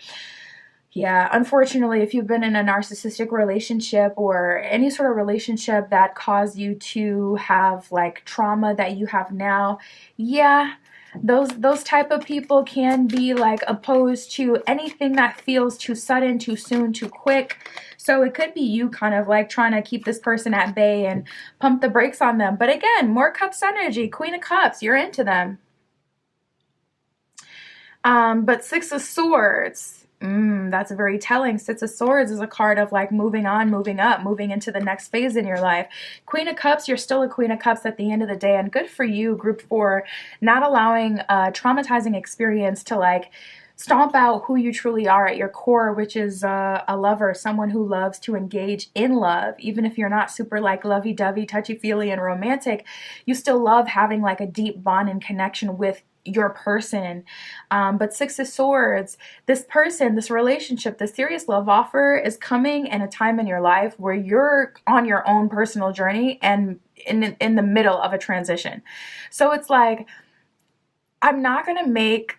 yeah, unfortunately, if you've been in a narcissistic relationship or any sort of relationship that caused you to have like trauma that you have now, yeah, those type of people can be like opposed to anything that feels too sudden, too soon, too quick. So it could be you kind of like trying to keep this person at bay and pump the brakes on them. But again, more Cups energy, Queen of Cups, you're into them. But 6 of Swords. That's very telling. 6 of Swords is a card of like moving on, moving up, moving into the next phase in your life. Queen of Cups, you're still a Queen of Cups at the end of the day, and good for you, group 4, not allowing a traumatizing experience to like stomp out who you truly are at your core, which is a lover, someone who loves to engage in love. Even if you're not super like lovey-dovey, touchy-feely, and romantic, you still love having like a deep bond and connection with your person. But Six of Swords, this person, this relationship, the serious love offer is coming in a time in your life where you're on your own personal journey and in the middle of a transition. So it's like, I'm not going to make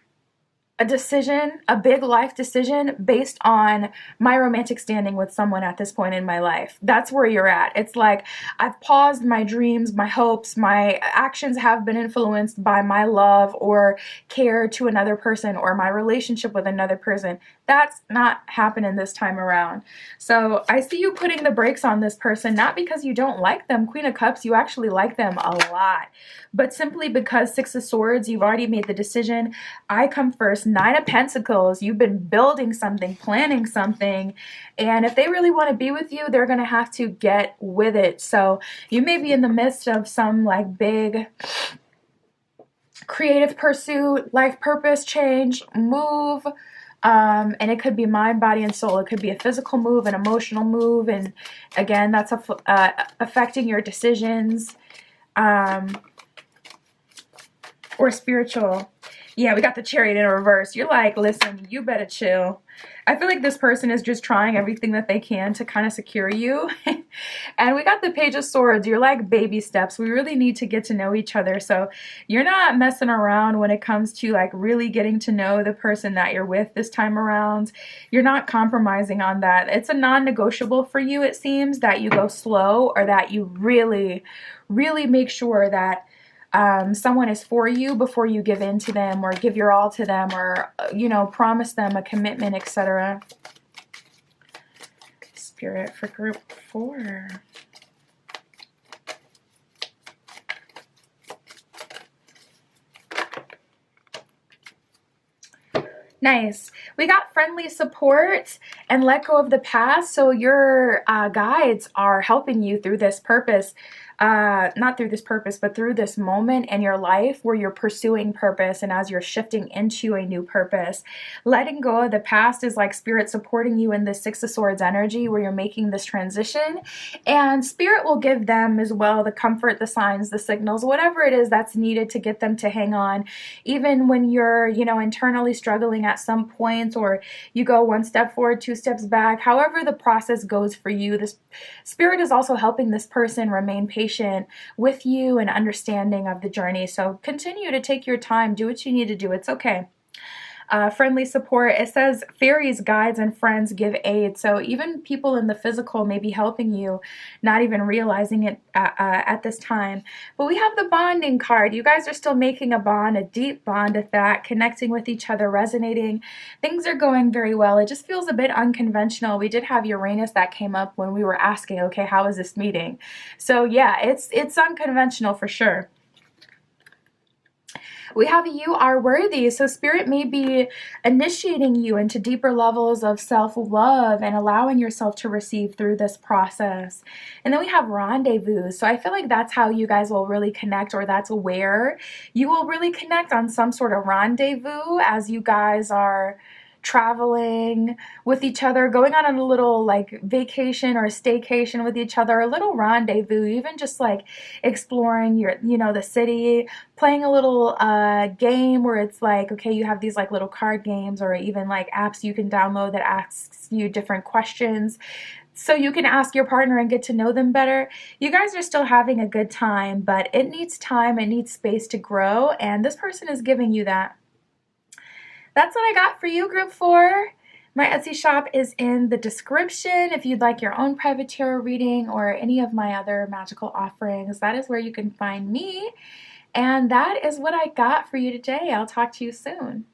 a decision, a big life decision based on my romantic standing with someone at this point in my life. That's where you're at. It's like, I've paused my dreams, my hopes, my actions have been influenced by my love or care to another person or my relationship with another person. That's not happening this time around. So I see you putting the brakes on this person, not because you don't like them. Queen of Cups, you actually like them a lot, but simply because Six of Swords, you've already made the decision. I come first. Nine of Pentacles, you've been building something, planning something, and if they really want to be with you, they're going to have to get with it. So you may be in the midst of some like big creative pursuit, life purpose change, move, and it could be mind, body, and soul. It could be a physical move, an emotional move, and again, that's affecting your decisions, or spiritual. Yeah, we got the Chariot in reverse. You're like, listen, you better chill. I feel like this person is just trying everything that they can to kind of secure you. And we got the Page of Swords. You're like baby steps. We really need to get to know each other. So you're not messing around when it comes to like really getting to know the person that you're with this time around. You're not compromising on that. It's a non-negotiable for you, it seems, that you go slow, or that you really, really make sure that someone is for you before you give in to them or give your all to them, or, you know, promise them a commitment, etc. Spirit for group 4. Nice. We got friendly support and let go of the past. So your guides are helping you through this purpose. Not through this purpose, but through this moment in your life where you're pursuing purpose and as you're shifting into a new purpose. Letting go of the past is like Spirit supporting you in the Six of Swords energy where you're making this transition. And Spirit will give them as well the comfort, the signs, the signals, whatever it is that's needed to get them to hang on. Even when you're, you know, internally struggling at some points, or you go one step forward, two steps back, however the process goes for you, this Spirit is also helping this person remain patient with you and understanding of the journey. So continue to take your time, do what you need to do. It's okay. Friendly support, it says fairies, guides, and friends give aid. So even people in the physical may be helping you, not even realizing it at this time. But we have the bonding card. You guys are still making a bond, a deep bond at that, connecting with each other, resonating. Things are going very well. It just feels a bit unconventional. We did have Uranus that came up when we were asking, okay, how is this meeting? So yeah, it's unconventional for sure. We have you are worthy. So Spirit may be initiating you into deeper levels of self-love and allowing yourself to receive through this process. And then we have rendezvous. So I feel like that's how you guys will really connect, or that's where you will really connect on some sort of rendezvous as you guys are traveling with each other, going on a little like vacation or staycation with each other, a little rendezvous, even just like exploring your, you know, the city, playing a little game where it's like, okay, you have these like little card games or even like apps you can download that asks you different questions so you can ask your partner and get to know them better. You guys are still having a good time, but it needs time, it needs space to grow, and this person is giving you that. That's what I got for you, group 4. My Etsy shop is in the description. If you'd like your own private tarot reading or any of my other magical offerings, that is where you can find me. And that is what I got for you today. I'll talk to you soon.